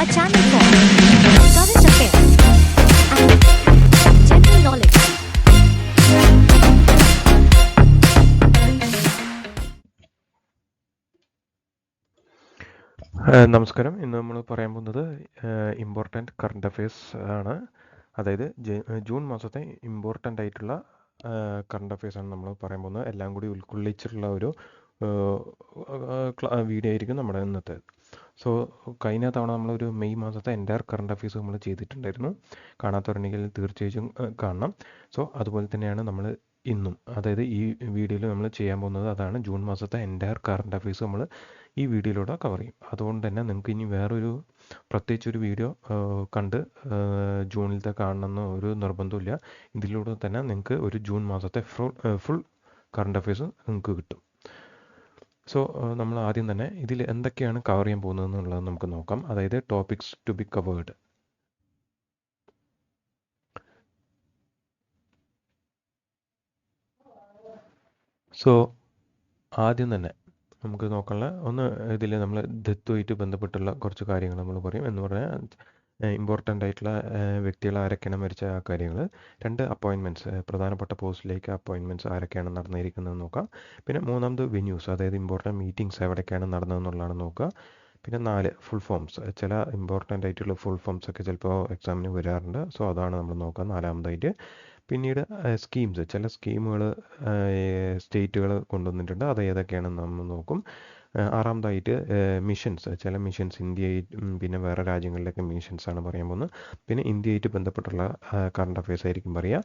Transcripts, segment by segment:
a channel for current affairs and general knowledge. നമസ്കാരം. ഇന്ന് നമ്മൾ പറയാൻ പോകുന്നത് ഇമ്പോർട്ടൻറ്റ് കറണ്ട് അഫയേഴ്സ് ആണ്. അതായത് ജൂൺ മാസത്തെ ഇമ്പോർട്ടൻ്റ് ആയിട്ടുള്ള കറണ്ട് അഫയേഴ്സാണ് നമ്മൾ പറയാൻ പോകുന്നത്. എല്ലാം കൂടി ഉൾക്കൊള്ളിച്ചിട്ടുള്ള ഒരു വീഡിയോ ആയിരിക്കും നമ്മുടെ ഇന്നത്തെ. സോ കഴിഞ്ഞ തവണ നമ്മളൊരു മെയ് മാസത്തെ എൻ്റയർ കറണ്ട് അഫയേഴ്സ് നമ്മൾ ചെയ്തിട്ടുണ്ടായിരുന്നു. കാണാത്തവരുണ്ടെങ്കിൽ തീർച്ചയായും കാണണം. സോ അതുപോലെ തന്നെയാണ് നമ്മൾ ഇന്നും, അതായത് ഈ വീഡിയോയിൽ നമ്മൾ ചെയ്യാൻ പോകുന്നത് അതാണ്. ജൂൺ മാസത്തെ എൻ്റയർ കറണ്ട് അഫയേഴ്സ് നമ്മൾ ഈ വീഡിയോയിലൂടെ കവർ ചെയ്യും. അതുകൊണ്ട് തന്നെ നിങ്ങൾക്ക് ഇനി വേറൊരു പ്രത്യേകിച്ചൊരു വീഡിയോ കണ്ട് ജൂണിലത്തെ കാണണമെന്ന് ഒരു നിർബന്ധമില്ല. ഇതിലൂടെ തന്നെ നിങ്ങൾക്ക് ഒരു ജൂൺ മാസത്തെ ഫുൾ കറണ്ട് അഫയേഴ്സ് നിങ്ങൾക്ക് കിട്ടും. സോ നമ്മൾ ആദ്യം തന്നെ ഇതിൽ എന്തൊക്കെയാണ് കവർ ചെയ്യാൻ പോകുന്നത് എന്നുള്ളത് നമുക്ക് നോക്കാം. അതായത് topics to be covered. So ആദ്യം തന്നെ നമുക്ക് നോക്കാനുള്ള ഒന്ന്, ഇതിൽ നമ്മൾ ഡെത്തുമായിട്ട് ബന്ധപ്പെട്ടുള്ള കുറച്ച് കാര്യങ്ങൾ നമ്മൾ പറയും. എന്ന് പറഞ്ഞാൽ ഇമ്പോർട്ടൻ്റ് ആയിട്ടുള്ള വ്യക്തികൾ ആരൊക്കെയാണ് മരിച്ച ആ കാര്യങ്ങൾ. 2 അപ്പോയിൻമെൻറ്റ്സ്, പ്രധാനപ്പെട്ട പോസ്റ്റിലേക്ക് അപ്പോയിൻമെൻറ്റ്സ് ആരൊക്കെയാണ് നടന്നിരിക്കുന്നത് നോക്കാം. പിന്നെ 3ാമത് വെന്യൂസ്, അതായത് ഇമ്പോർട്ടൻ്റ് മീറ്റിംഗ്സ് എവിടേക്കാണ് നടന്നതെന്നുള്ളതാണ് നോക്കുക. പിന്നെ 4 ഫുൾ ഫോംസ്, ചില ഇമ്പോർട്ടൻ്റ് ആയിട്ടുള്ള ഫുൾ ഫോംസ് ഒക്കെ ചിലപ്പോൾ എക്സാമിന് വരാറുണ്ട്. സോ അതാണ് നമ്മൾ നോക്കുക 4ാമതായിട്ട്. പിന്നീട് സ്കീംസ്, ചില സ്കീമുകൾ സ്റ്റേറ്റുകൾ കൊണ്ടുവന്നിട്ടുണ്ട്, അത് ഏതൊക്കെയാണെന്ന് നമ്മൾ നോക്കും. 6ാമതായിട്ട് മിഷൻസ്, ചില മിഷൻസ് പിന്നെ വേറെ രാജ്യങ്ങളിലൊക്കെ മിഷൻസാണ് പറയാൻ പോകുന്നത്. പിന്നെ ഇന്ത്യയായിട്ട് ബന്ധപ്പെട്ടുള്ള കറണ്ട് അഫയേഴ്സ് ആയിരിക്കും പറയുക.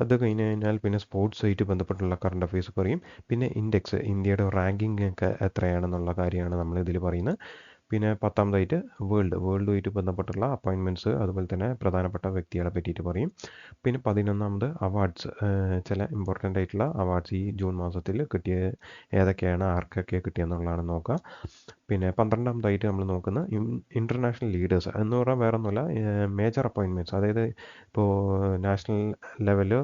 അത് കഴിഞ്ഞ് കഴിഞ്ഞാൽ പിന്നെ സ്പോർട്സുമായിട്ട് ബന്ധപ്പെട്ടുള്ള കറണ്ട് അഫയേഴ്സ് പറയും. പിന്നെ ഇൻഡെക്സ്, ഇന്ത്യയുടെ റാങ്കിങ് ഒക്കെ എത്രയാണെന്നുള്ള കാര്യമാണ് നമ്മൾ ഇതിൽ പറയുന്നത്. പിന്നെ 10ാമതായിട്ട് വേൾഡുമായിട്ട് ബന്ധപ്പെട്ടുള്ള അപ്പോയിൻമെൻറ്റ്സ്, അതുപോലെ തന്നെ പ്രധാനപ്പെട്ട വ്യക്തികളെ പറ്റിയിട്ട് പറയും. പിന്നെ 11ാമത് അവാർഡ്സ്, ചില ഇമ്പോർട്ടൻ്റ് ആയിട്ടുള്ള അവാർഡ്സ് ഈ ജൂൺ മാസത്തിൽ കിട്ടിയ ഏതൊക്കെയാണ്, ആർക്കൊക്കെ കിട്ടിയെന്നുള്ളതാണ് നോക്കുക. പിന്നെ 12ാമതായിട്ട് നമ്മൾ നോക്കുന്നത് ഇൻ്റർനാഷണൽ ലീഡേഴ്സ് എന്ന് പറഞ്ഞാൽ വേറെ ഒന്നുമില്ല, മേജർ അപ്പോയിൻമെൻറ്റ്സ്, അതായത് ഇപ്പോൾ നാഷണൽ ലെവല്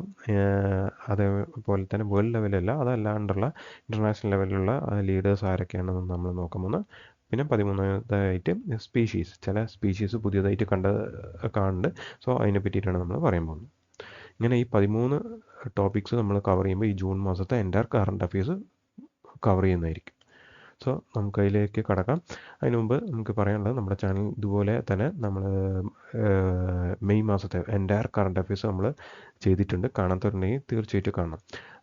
അതേപോലെ തന്നെ വേൾഡ് ലെവലല്ല, അതല്ലാണ്ടുള്ള ഇൻ്റർനാഷണൽ ലെവലിലുള്ള ലീഡേഴ്സ് ആരൊക്കെയാണെന്ന് നമ്മൾ നോക്കുമ്പോൾ. പിന്നെ 13ാമതായിട്ട് സ്പീഷീസ്, ചില സ്പീഷീസ് പുതിയതായിട്ട് കാണുന്നുണ്ട്. സോ അതിനെ പറ്റിയിട്ടാണ് നമ്മൾ പറയാൻ പോകുന്നത്. ഇങ്ങനെ ഈ 13 ടോപ്പിക്സ് നമ്മൾ കവർ ചെയ്യുമ്പോൾ ഈ ജൂൺ മാസത്തെ എൻ്റയർ കറണ്ട് അഫയേഴ്സ് കവർ ചെയ്യുന്നതായിരിക്കും. സോ നമുക്ക് അതിലേക്ക് കടക്കാം. അതിന് മുമ്പ് നമുക്ക് പറയാനുള്ളത്, നമ്മുടെ ചാനൽ ഇതുപോലെ തന്നെ നമ്മൾ മെയ് മാസത്തെ എൻ്റയർ കറണ്ട് അഫയേഴ്സ് നമ്മൾ ചെയ്തിട്ടുണ്ട്. കാണാത്തവരുണ്ടെങ്കിൽ തീർച്ചയായിട്ടും കാണണം.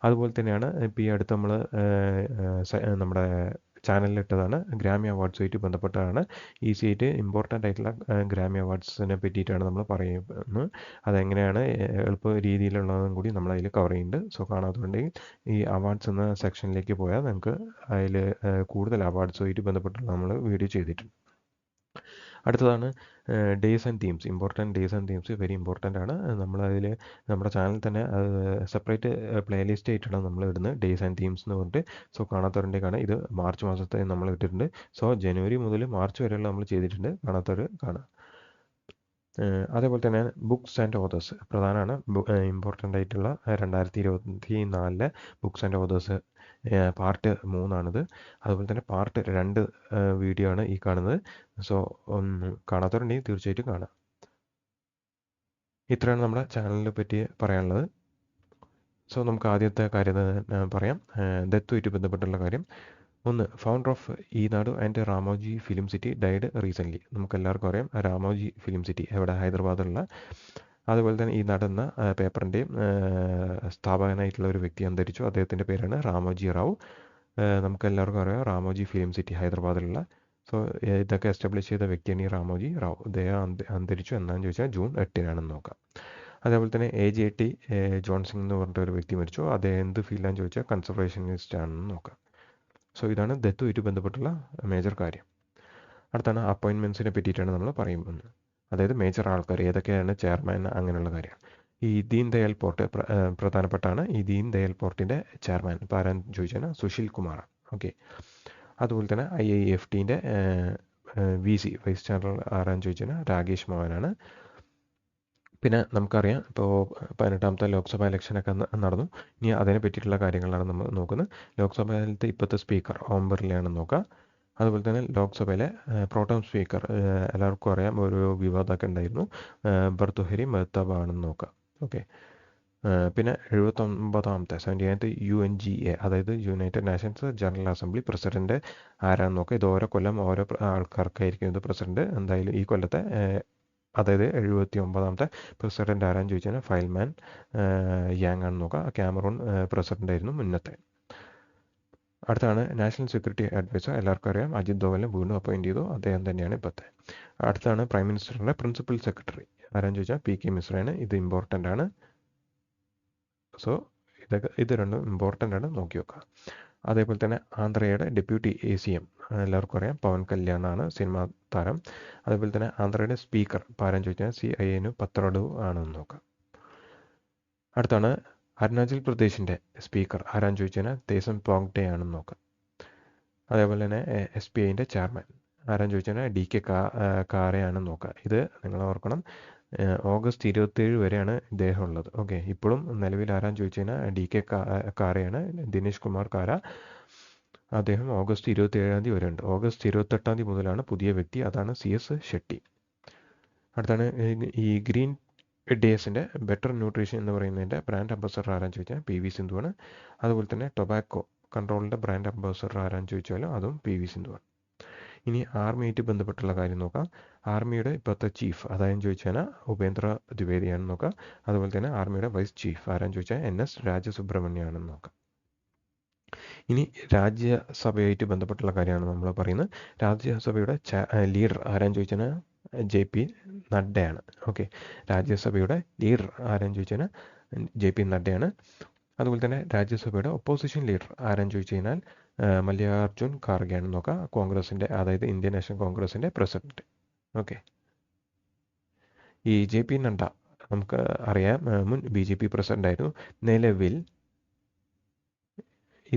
അതുപോലെ തന്നെയാണ് ഇപ്പോൾ ഈ അടുത്ത് നമ്മൾ നമ്മുടെ ചാനലിലിട്ടതാണ് ഗ്രാമി അവാർഡ്സുമായിട്ട് ബന്ധപ്പെട്ടാണ്. ഈസി ആയിട്ട് ഇമ്പോർട്ടൻ്റ് ആയിട്ടുള്ള ഗ്രാമി അവാർഡ്സിനെ പറ്റിയിട്ടാണ് നമ്മൾ പറയുന്നത്. അതെങ്ങനെയാണ് എളുപ്പ രീതിയിലുള്ളതും കൂടി നമ്മൾ അതിൽ കവർ ചെയ്യുന്നുണ്ട്. സോ കാണാത്തതുണ്ടെങ്കിൽ ഈ അവാർഡ്സ് എന്ന സെക്ഷനിലേക്ക് പോയാൽ നമുക്ക് അതിൽ കൂടുതൽ അവാർഡ്സുമായിട്ട് ബന്ധപ്പെട്ടുള്ള നമ്മൾ വീഡിയോ ചെയ്തിട്ടുണ്ട്. അടുത്തതാണ് days and themes. Important days and themes very important ആണ്. നമ്മളതിൽ നമ്മുടെ ചാനൽ തന്നെ സെപ്പറേറ്റ് പ്ലേലിസ്റ്റ് ആയിട്ടാണ് നമ്മൾ ഇടുന്നത്, ഡേയ്സ് ആൻഡ് തീംസ് എന്ന് പറഞ്ഞിട്ട്. സോ കാണാത്തവരുടെ കാണാം. ഇത് മാർച്ച് മാസത്തെ നമ്മൾ ഇട്ടിട്ടുണ്ട്. സോ ജനുവരി മുതൽ മാർച്ച് വരെയുള്ള നമ്മൾ ചെയ്തിട്ടുണ്ട്, കാണാത്തവർ കാണാം. അതേപോലെ തന്നെ ബുക്സ് ആൻഡ് ഓതേഴ്സ് പ്രധാനമാണ്. ഇമ്പോർട്ടൻ്റ് ആയിട്ടുള്ള 2024 ബുക്സ് ആൻഡ് ഓതേഴ്സ് പാർട്ട് 3ആണിത്. അതുപോലെ തന്നെ പാർട്ട് 2 വീഡിയോ ആണ് ഈ കാണുന്നത്. സോ കാണാത്തവരുണ്ടെങ്കിൽ തീർച്ചയായിട്ടും കാണാം. ഇത്രയാണ് നമ്മുടെ ചാനലിനെ പറ്റി പറയാനുള്ളത്. സോ നമുക്ക് ആദ്യത്തെ കാര്യം പറയാം, ദത്തുമായിട്ട് ബന്ധപ്പെട്ടുള്ള കാര്യം. 1, founder of Eenadu and Ramoji film city died recently. നമുക്ക് എല്ലാവർക്കും അറിയാം രാമോജി ഫിലിം സിറ്റി എവിടെ, ഹൈദരാബാദിലുള്ള. അതുപോലെ തന്നെ ഈ നടന്ന പേപ്പറിൻ്റെയും സ്ഥാപകനായിട്ടുള്ള ഒരു വ്യക്തി അന്തരിച്ചു. അദ്ദേഹത്തിൻ്റെ പേരാണ് രാമോജി റാവു. നമുക്ക് എല്ലാവർക്കും അറിയാം രാമോജി ഫിലിം സിറ്റി ഹൈദരാബാദിലുള്ള. സോ ഇതൊക്കെ എസ്റ്റാബ്ലിഷ് ചെയ്ത വ്യക്തിയാണ് ഈ രാമോജി റാവു. അദ്ദേഹം അന്തരിച്ചു എന്നാന്ന് ചോദിച്ചാൽ ജൂൺ 8-നാണെന്ന് നോക്കാം. അതേപോലെ തന്നെ AJT ജോൺസൺ എന്ന് പറഞ്ഞിട്ട് ഒരു വ്യക്തി മരിച്ചു. അദ്ദേഹം എന്ത് ഫീൽഡാന്ന് ചോദിച്ചാൽ കൺസർവേഷനിസ്റ്റ് ആണെന്ന് നോക്കാം. സോ ഇതാണ് ഡെത്തുമായിട്ട് ബന്ധപ്പെട്ടുള്ള മേജർ കാര്യം. അടുത്താണ് അപ്പോയിൻമെൻറ്റ്സിനെ പറ്റിയിട്ടാണ് നമ്മൾ പറയുന്നത്. അതായത് മേജർ ആൾക്കാർ ഏതൊക്കെയാണ്, ചെയർമാൻ, അങ്ങനെയുള്ള കാര്യം. ഈ ദീൻ ദയാൽ പോർട്ട് പ്രധാനപ്പെട്ടാണ്. ഈ ദീൻ ദയാൽ പോർട്ടിൻ്റെ ചെയർമാൻ ഇപ്പോൾ ആരാന്ന് ചോദിച്ചാൽ സുശീൽ കുമാർ. ഓക്കെ. അതുപോലെ തന്നെ IIFTൻ്റെ VC വൈസ് ചാൻസലർ ആരാന്ന് ചോദിച്ചാൽ രാകേഷ് മോഹനാണ്. പിന്നെ നമുക്കറിയാം ഇപ്പോൾ 18ാമത്തെ ലോക്സഭാ ഇലക്ഷനൊക്കെ നടന്നു. ഇനി അതിനെ പറ്റിയിട്ടുള്ള കാര്യങ്ങളാണ് നമ്മൾ നോക്കുന്നത്. ലോക്സഭയിലത്തെ ഇപ്പോഴത്തെ സ്പീക്കർ ഓം ബിർളയാണ് നോക്കുക. അതുപോലെ തന്നെ ലോക്സഭയിലെ പ്രോട്ടം സ്പീക്കർ എല്ലാവർക്കും അറിയാം ഒരു വിവാദമൊക്കെ ഉണ്ടായിരുന്നു. ഭർത്തുഹരി മെഹ്താബ് ആണെന്ന് നോക്കാം. ഓക്കെ. പിന്നെ 79ാമത്തെ UNGA, അതായത് United Nations general assembly president ആരാന്ന് നോക്കുക. ഇത് ഓരോ കൊല്ലം ഓരോ ആൾക്കാർക്കായിരിക്കും ഇത് പ്രസിഡന്റ്. എന്തായാലും ഈ കൊല്ലത്തെ അതായത് 79ാമത്തെ പ്രസിഡന്റ് ആരാന്ന് ചോദിച്ചാൽ ഫൈൽമാൻ യാങ് ആണെന്ന് നോക്കുക. ക്യാമറൂൺ പ്രസിഡന്റ് ആയിരുന്നു മുന്നത്തെ. അടുത്താണ് നാഷണൽ സെക്യൂരിറ്റി അഡ്വൈസർ. എല്ലാവർക്കും അറിയാം അജിത് ദോവലിനെ വീണ്ടും അപ്പോയിന്റ് ചെയ്തു. അദ്ദേഹം തന്നെയാണ് ഇപ്പോഴത്തെ. അടുത്താണ് പ്രൈം മിനിസ്റ്ററിന്റെ പ്രിൻസിപ്പൽ സെക്രട്ടറി ആരാന്ന് ചോദിച്ചാൽ PK മിശ്രയാണ്. ഇത് ഇമ്പോർട്ടൻ്റ് ആണ്. സോ ഇത് രണ്ടും ഇമ്പോർട്ടൻ്റ് ആണ്, നോക്കി വെക്കുക. അതേപോലെ തന്നെ ആന്ധ്രയുടെ ഡെപ്യൂട്ടി ACM എല്ലാവർക്കും അറിയാം പവൻ കല്യാണാണ്, സിനിമാ താരം. അതേപോലെ തന്നെ ആന്ധ്രയുടെ സ്പീക്കർ ആരാന്ന് ചോദിച്ചാൽ CIN പത്രടു ആണെന്ന് നോക്കാം. അടുത്താണ് അരുണാചൽ പ്രദേശിൻ്റെ സ്പീക്കർ ആരാന്ന് ചോദിച്ചാൽ തേസം പോങ്ഡെ ആണെന്ന് നോക്കാം. അതേപോലെ തന്നെ SBIൻ്റെ ചെയർമാൻ ആരാന്ന് ചോദിച്ചാൽ DK കാരയാണെന്ന് നോക്കാം. ഇത് നിങ്ങൾ ഓർക്കണം, ഓഗസ്റ്റ് 27 വരെയാണ് ഇദ്ദേഹം ഉള്ളത്. ഓക്കെ. ഇപ്പോഴും നിലവിൽ ആരാന്ന് ചോദിച്ചു കഴിഞ്ഞാൽ DK കാരയാണ്, ദിനേശ് കുമാർ കാര. അദ്ദേഹം ഓഗസ്റ്റ് 27 വരെ ഉണ്ട്. ഓഗസ്റ്റ് 28 മുതലാണ് പുതിയ വ്യക്തി, അതാണ് CS ഷെട്ടി. അടുത്താണ് ഈ ഗ്രീൻ ഡേയ്സിൻ്റെ ബെറ്റർ ന്യൂട്രീഷൻ എന്ന് പറയുന്നതിൻ്റെ ബ്രാൻഡ് അംബാസഡർ ആരാന്ന് ചോദിച്ചാൽ PV സിന്ധുവാണ്. അതുപോലെ തന്നെ ടൊബാക്കോ കൺട്രോളിൻ്റെ ബ്രാൻഡ് അംബാസഡർ ആരാന്ന് ചോദിച്ചാലും അതും PV സിന്ധുവാണ്. ഇനി ആർമിയായിട്ട് ബന്ധപ്പെട്ടുള്ള കാര്യം നോക്കാം. ആർമിയുടെ ഇപ്പോഴത്തെ ചീഫ് അതായെന്ന് ചോദിച്ചാൽ ഉപേന്ദ്ര ദ്വിവേദിയാണെന്ന് നോക്കാം. അതുപോലെ തന്നെ ആർമിയുടെ വൈസ് ചീഫ് ആരാന്ന് ചോദിച്ചാൽ NS രാജസുബ്രഹ്മണ്യമാണെന്ന് നോക്കാം. ഇനി രാജ്യസഭയായിട്ട് ബന്ധപ്പെട്ടുള്ള കാര്യമാണ് നമ്മൾ പറയുന്നത്. രാജ്യസഭയുടെ ലീഡർ ആരാന്ന് ചോദിച്ചാൽ JP നഡ്ഡയാണ്. ഓക്കെ. രാജ്യസഭയുടെ ലീഡർ ആരാന്ന് ചോദിച്ചാൽ JP നഡ്ഡയാണ്. അതുപോലെ തന്നെ രാജ്യസഭയുടെ ഒപ്പോസിഷൻ ലീഡർ ആരാന്ന് ചോദിച്ചു കഴിഞ്ഞാൽ മല്ലികാർജുൻ ഖാർഗെ ആണെന്ന് നോക്കാം. കോൺഗ്രസിൻ്റെ, അതായത് ഇന്ത്യൻ നാഷണൽ കോൺഗ്രസിൻ്റെ പ്രസിഡന്റ്. ഓക്കെ. ഈ JP നഡ്ഡ നമുക്ക് അറിയാം മുൻ BJP പ്രസിഡന്റ് ആയിരുന്നു. നിലവിൽ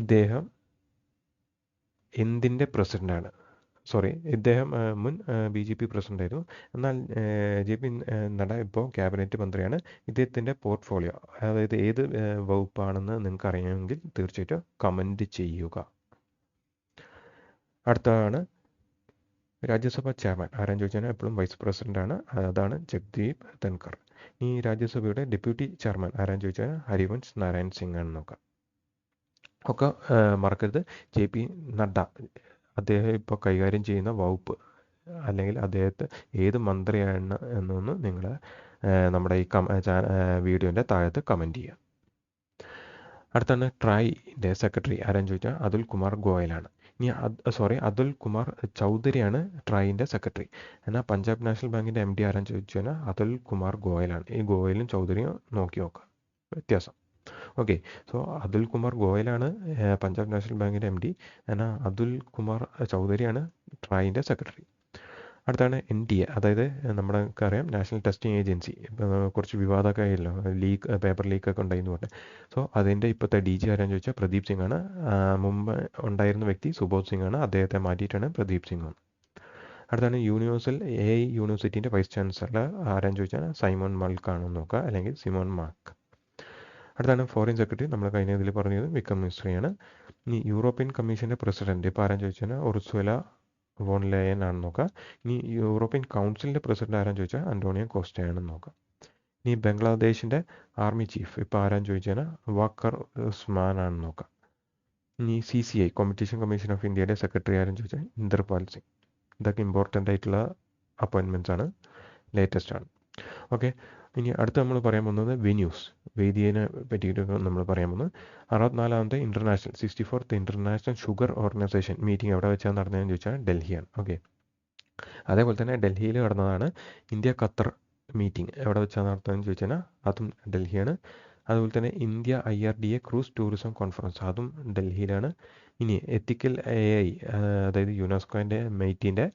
ഇദ്ദേഹം എന്തിൻ്റെ പ്രസിഡന്റാണ്? ഇദ്ദേഹം മുൻ BJP പ്രസിഡന്റ് ആയിരുന്നു. എന്നാൽ JP നഡ്ഡ ഇപ്പോൾ ക്യാബിനറ്റ് മന്ത്രിയാണ്. ഇദ്ദേഹത്തിൻ്റെ പോർട്ട്ഫോളിയോ, അതായത് ഏത് വകുപ്പാണെന്ന് നിങ്ങൾക്ക് അറിയാമെങ്കിൽ തീർച്ചയായിട്ടും കമൻറ്റ് ചെയ്യുക. അടുത്തതാണ് രാജ്യസഭ ചെയർമാൻ ആരാന്ന് ചോദിച്ചാൽ എപ്പോഴും വൈസ് പ്രസിഡന്റാണ്, അതാണ് ജഗ്ദീപ് ധൻഖർ. ഈ രാജ്യസഭയുടെ ഡെപ്യൂട്ടി ചെയർമാൻ ആരാന്ന് ചോദിച്ചാൽ ഹരിവൻസ് നാരായൺ സിംഗ് ആണെന്ന് നോക്കാം. ഒക്കെ മറക്കരുത്. JP നഡ്ഡ അദ്ദേഹം ഇപ്പോൾ കൈകാര്യം ചെയ്യുന്ന വകുപ്പ് അല്ലെങ്കിൽ അദ്ദേഹത്തെ ഏത് മന്ത്രിയാണ് എന്നൊന്ന് നിങ്ങൾ നമ്മുടെ ഈ വീഡിയോൻ്റെ താഴത്ത് കമൻറ്റ് ചെയ്യുക. അടുത്താണ് ട്രായിൻ്റെ സെക്രട്ടറി ആരാന്ന് ചോദിച്ചാൽ അതുൽ കുമാർ ഗോയലാണ്. ഇനി അതുൽ കുമാർ ചൗധരിയാണ് ട്രായിൻ്റെ സെക്രട്ടറി. എന്നാൽ പഞ്ചാബ് നാഷണൽ ബാങ്കിൻ്റെ MD ആരാന്ന് ചോദിച്ചു കഴിഞ്ഞാൽ അതുൽ കുമാർ ഗോയലാണ്. ഈ ഗോയലും ചൗധരിയും നോക്കി നോക്കുക, വ്യത്യാസം. ഓക്കെ. സോ അതുൽ കുമാർ ഗോയലാണ് പഞ്ചാബ് നാഷണൽ ബാങ്കിൻ്റെ MD, എന്നാൽ അതുൽ കുമാർ ചൗധരിയാണ് ട്രായിൻ്റെ സെക്രട്ടറി. അടുത്താണ് NTA, അതായത് നമുക്കറിയാം നാഷണൽ ടെസ്റ്റിംഗ് ഏജൻസി. കുറച്ച് വിവാദമൊക്കെ ആയല്ലോ, പേപ്പർ ലീക്കൊക്കെ ഉണ്ടായിരുന്നു പറഞ്ഞത്. സോ അതിൻ്റെ ഇപ്പോഴത്തെ DG ആരാന്ന് ചോദിച്ചാൽ പ്രദീപ് സിംഗ് ആണ്. മുമ്പ് ഉണ്ടായിരുന്ന വ്യക്തി സുബോധ് സിംഗ് ആണ്, അദ്ദേഹത്തെ മാറ്റിയിട്ടാണ് പ്രദീപ് സിംഗ് വന്നത്. അടുത്താണ് യൂണിവേഴ്സൽ AI യൂണിവേഴ്സിറ്റീൻ്റെ വൈസ് ചാൻസലർ ആരാന്ന് ചോദിച്ചാൽ സൈമോൺ മൾക്ക് ആണെന്ന് നോക്കുക, അല്ലെങ്കിൽ സിമോൺ മാർക്ക്. അടുത്താണ് ഫോറിൻ സെക്രട്ടറി, നമ്മൾ കഴിഞ്ഞ ഇതിൽ പറഞ്ഞത് വിക്രം മിശ്രയാണ്. ഇനി യൂറോപ്യൻ കമ്മീഷൻ്റെ പ്രസിഡന്റ് ഇപ്പോൾ ആരാന്ന് ചോദിച്ചാൽ ഉർസുല വോൺ ലെയൻ ആണെന്ന് നോക്കാം. ഇനി യൂറോപ്യൻ കൗൺസിലിൻ്റെ പ്രസിഡന്റ് ആരാന്ന് ചോദിച്ചാൽ അന്റോണിയോ കോസ്റ്റയാണെന്ന് നോക്കാം. ഇനി ബംഗ്ലാദേശിൻ്റെ ആർമി ചീഫ് ഇപ്പോൾ ആരാന്ന് ചോദിച്ചാൽ വാക്കർ ഉസ്മാൻ ആണെന്ന് നോക്കാം. ഇനി CCI കോമ്പറ്റീഷൻ കമ്മീഷൻ ഓഫ് ഇന്ത്യയുടെ സെക്രട്ടറി ആരെന്ന് ചോദിച്ചാൽ ഇന്ദർപാൽ സിംഗ്. ഇതൊക്കെ ഇമ്പോർട്ടൻ്റ് ആയിട്ടുള്ള അപ്പോയിൻമെൻറ്റ്സ് ആണ്, ലേറ്റസ്റ്റ് ആണ്. ഓക്കെ. ഇനി അടുത്ത് നമ്മൾ പറയാൻ പോകുന്നത് വെന്യൂസ്, വേദിയെ പറ്റിയിട്ട് നമ്മൾ പറയാൻ പോകുന്നത് 64ാമത്തെ international 64th international sugar organisation meeting എവിടെ വെച്ചാൽ നടന്നതെന്ന് ചോദിച്ചാൽ ഡൽഹിയാണ്. ഓക്കെ. അതേപോലെ തന്നെ ഡൽഹിയിൽ നടന്നതാണ് ഇന്ത്യ ഖത്തർ മീറ്റിംഗ് എവിടെ വെച്ചാൽ നടത്തുന്നതെന്ന് ചോദിച്ചാൽ അതും ഡൽഹിയാണ്. അതുപോലെ തന്നെ India IRDA cruise tourism conference അതും ഡൽഹിയിലാണ്. ഇനി എത്തിക്കൽ AI, അതായത് യുനെസ്കോൻ്റെ മീറ്റിൻ്റെ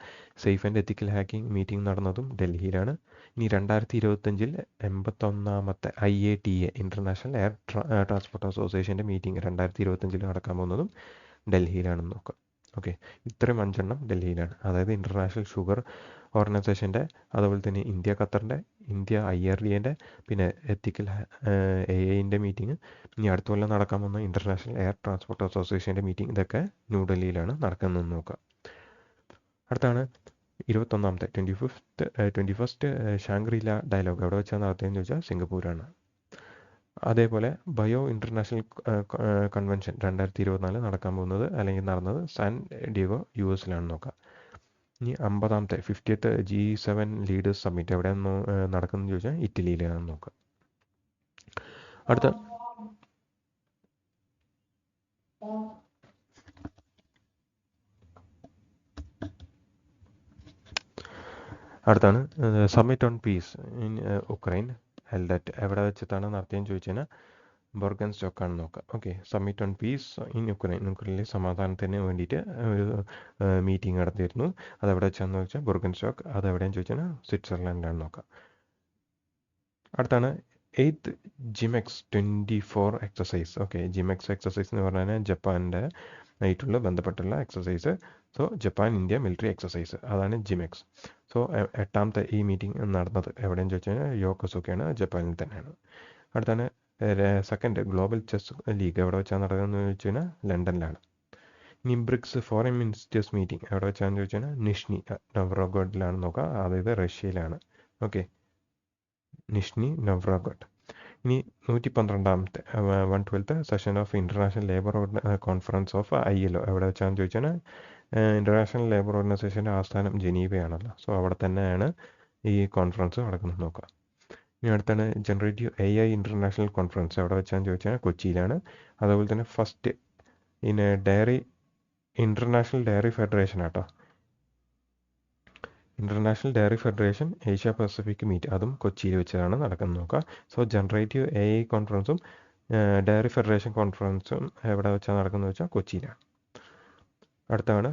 safe and ethical hacking meeting നടന്നതും ഡൽഹിയിലാണ്. ഇനി 2025 81ാമത്തെ IATA ഇൻ്റർനാഷണൽ എയർ ട്രാൻസ്പോർട്ട് അസോസിയേഷൻ്റെ മീറ്റിംഗ് 2025 നടക്കാൻ പോകുന്നതും ഡൽഹിയിലാണെന്ന് നോക്കാം. ഓക്കെ. ഇത്രയും 5 ഡൽഹിയിലാണ്, അതായത് ഇൻ്റർനാഷണൽ ഷുഗർ ഓർഗനൈസേഷൻ്റെ, അതുപോലെ തന്നെ ഇന്ത്യ ഖത്തറിൻ്റെ, ഇന്ത്യ IRDAൻ്റെ, പിന്നെ എത്തിക്കൽ AIൻ്റെ മീറ്റിംഗ്, ഇനി അടുത്ത കൊല്ലം നടക്കാൻ പോകുന്ന ഇൻ്റർനാഷണൽ എയർ ട്രാൻസ്പോർട്ട് അസോസിയേഷൻ്റെ മീറ്റിംഗ്, ഇതൊക്കെ ന്യൂഡൽഹിയിലാണ് നടക്കുന്നതെന്ന് നോക്കാം. അടുത്താണ് 21ാമത്തെ 21st ഷാങ്ക്രീല ഡയലോഗ് എവിടെ വെച്ചാൽ നടത്തിയെന്ന് ചോദിച്ചാൽ സിംഗപ്പൂരാണ്. അതേപോലെ ബയോ ഇൻ്റർനാഷണൽ കൺവെൻഷൻ 2024 നടക്കാൻ പോകുന്നത് അല്ലെങ്കിൽ നടന്നത് സാൻ ഡിയേഗോ US നോക്കാം. ഇനി 50ാമത്തെ 50th G7 ലീഡേഴ്സ് സമ്മിറ്റ് എവിടെയാണ് നടക്കുന്നത് ചോദിച്ചാൽ ഇറ്റലിയിലാണ് നോക്കാം. അടുത്താണ് summit on peace in Ukraine held at എവിടെ വെച്ചിട്ടാണ് നടത്തിയെന്ന് ചോദിച്ചു കഴിഞ്ഞാൽ ബോർഗൻസ്റ്റോക്കാണ് നോക്കാം. Okay, summit on peace in ഉക്രൈനിലെ സമാധാനത്തിന് വേണ്ടിയിട്ട് ഒരു മീറ്റിംഗ് നടത്തിയിരുന്നു. അതെവിടെ വെച്ചാന്ന് ചോദിച്ചാൽ ബോർഗൻസ്റ്റോക്ക്. അതെവിടെയെന്ന് ചോദിച്ചാൽ സ്വിറ്റ്സർലൻഡിലാണ് നോക്കാം. അടുത്താണ് 8th ജിമെക്സ് 24 എക്സസൈസ്. ഓക്കെ, ജിമെക്സ് എക്സസൈസ് എന്ന് പറഞ്ഞാൽ ജപ്പാൻ്റെ ആയിട്ടുള്ള ബന്ധപ്പെട്ടുള്ള exercise. So Japan India military exercise അതാണ് ജിമെക്സ്. സോ 8ാമത്തെ ഈ മീറ്റിംഗ് നടന്നത് എവിടെയെന്ന് ചോദിച്ചു കഴിഞ്ഞാൽ യോക്കോസുക്കയാണ്, ജപ്പാനിൽ തന്നെയാണ്. അടുത്താണ് സെക്കൻഡ് ഗ്ലോബൽ ചെസ് ലീഗ് എവിടെ വെച്ചാൽ നടക്കുന്നതെന്ന് ചോദിച്ചു കഴിഞ്ഞാൽ ലണ്ടനിലാണ്. ഇനി ബ്രിക്സ് ഫോറിൻ മിനിസ്റ്റേഴ്സ് മീറ്റിംഗ് എവിടെ വെച്ചാന്ന് ചോദിച്ചു കഴിഞ്ഞാൽ നിഷ്നി നവ്റോഗഡിലാണ് നോക്കുക, അതായത് റഷ്യയിലാണ്. Okay, Nizhny Novgorod. ഇനി 112ാമത്തെ 112th session of international labour conference of ILO എവിടെ വെച്ചാന്ന് ചോദിച്ചാൽ ഇൻ്റർനാഷണൽ ലേബർ ഓർഗനൈസേഷൻ്റെ ആസ്ഥാനം ജനീവയാണല്ലോ. സോ അവിടെ തന്നെയാണ് ഈ കോൺഫറൻസ് നടക്കുന്നത് നോക്കുക. ഇനി അടുത്താണ് ജനറേറ്റീവ് AI ഇൻ്റർനാഷണൽ കോൺഫറൻസ് എവിടെ വെച്ചാന്ന് ചോദിച്ചാൽ കൊച്ചിയിലാണ്. അതുപോലെ തന്നെ ഫസ്റ്റ് ഇൻ്റർനാഷണൽ ഡയറി ഫെഡറേഷൻ ആട്ടോ, international dairy federation Asia Pacific meet അതും കൊച്ചിയിൽ വെച്ചാണ് നടക്കുന്നത് നോക്കുക. സോ ജനറേറ്റീവ് AI കോൺഫറൻസും ഡയറി ഫെഡറേഷൻ കോൺഫറൻസും എവിടെ വെച്ചാൽ നടക്കുന്നത് വെച്ചാൽ കൊച്ചിയിലാണ്. അടുത്താണ്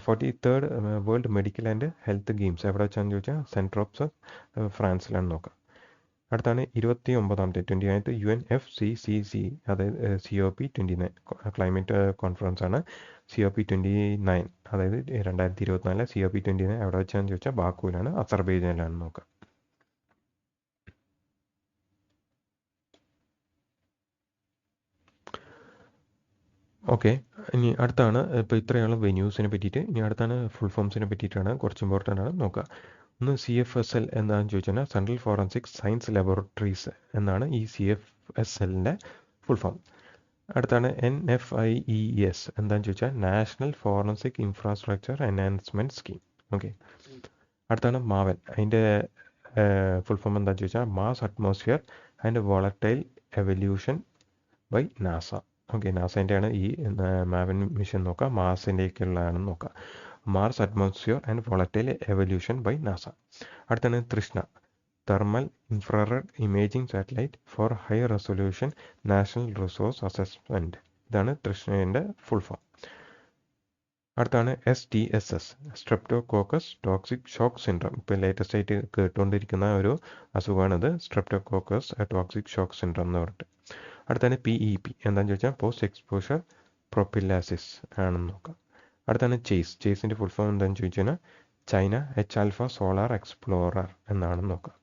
43rd world medical and health games എവിടെ വെച്ചാന്ന് ചോദിച്ചാൽ സെൻറ്റർ ഓഫ് ഫ്രാൻസിലാണ് നോക്കുക. അടുത്താണ് 29ാമത്തെ 29th UNFCCC അതായത് COP29 ക്ലൈമറ്റ് കോൺഫറൻസ് ആണ്. COP29 അതായത് 2024 COP29 എവിടെ വെച്ചാന്ന് ചോദിച്ചാൽ ബാക്കുവിലാണ്, അസർബൈജാനിലാണ് നോക്കുക. ഓക്കെ, ഇനി അടുത്താണ് ഇപ്പോൾ ഇത്രയുള്ള വെന്യൂസിനെ പറ്റിയിട്ട്. ഇനി അടുത്താണ് ഫുൾ ഫോംസിനെ പറ്റിയിട്ടാണ്, കുറച്ച് ഇമ്പോർട്ടൻ്റ് ആണ് നോക്കുക. ഒന്ന് CFSL എന്താണെന്ന് ചോദിച്ചാൽ സെൻട്രൽ ഫോറൻസിക് സയൻസ് ലബോറട്ടറീസ് എന്നാണ് ഈ CFSLൻ്റെ ഫുൾ ഫോം. അടുത്താണ് NFIES എന്താണെന്ന് ചോദിച്ചാൽ national forensic infrastructure enhancement scheme. Okay, അടുത്താണ് മാവൻ. അതിൻ്റെ ഫുൾ ഫോം എന്താണെന്ന് ചോദിച്ചാൽ Mars atmosphere and volatile evolution by NASA. Okay, നാസേൻ്റെയാണ് ഈ മാവൻ മിഷൻ നോക്കുക, മാസിൻ്റെയൊക്കെയുള്ളതാണെന്ന് നോക്കുക. Mars atmosphere and volatile evolution by NASA. അടുത്താണ് Trishna, thermal infrared imaging satellite for high resolution national resource assessment. ഇതാണ് തൃഷ്ണയുടെ ഫുൾ ഫോം. അടുത്താണ് STSS streptococcus toxic shock syndrome. ഇപ്പോൾ ലേറ്റസ്റ്റ് ആയിട്ട് കേട്ടുകൊണ്ടിരിക്കുന്ന ഒരു അസുഖമാണിത്, സ്ട്രെപ്റ്റോകോക്കസ് ടോക്സിക് ഷോക്ക് സിൻഡ്രം എന്ന് പറഞ്ഞിട്ട്. അടുത്താണ് PEP എന്താണെന്ന് ചോദിച്ചാൽ പോസ്റ്റ് എക്സ്പോഷർ പ്രൊപ്പിലാസിസ് ആണെന്ന് നോക്കാം. അടുത്താണ് ചേസിൻ്റെ ഫുൾ ഫോം എന്താണെന്ന് ചോദിച്ചു കഴിഞ്ഞാൽ ചൈന H-alpha സോളാർ എക്സ്പ്ലോറർ എന്നാണെന്ന് നോക്കാം.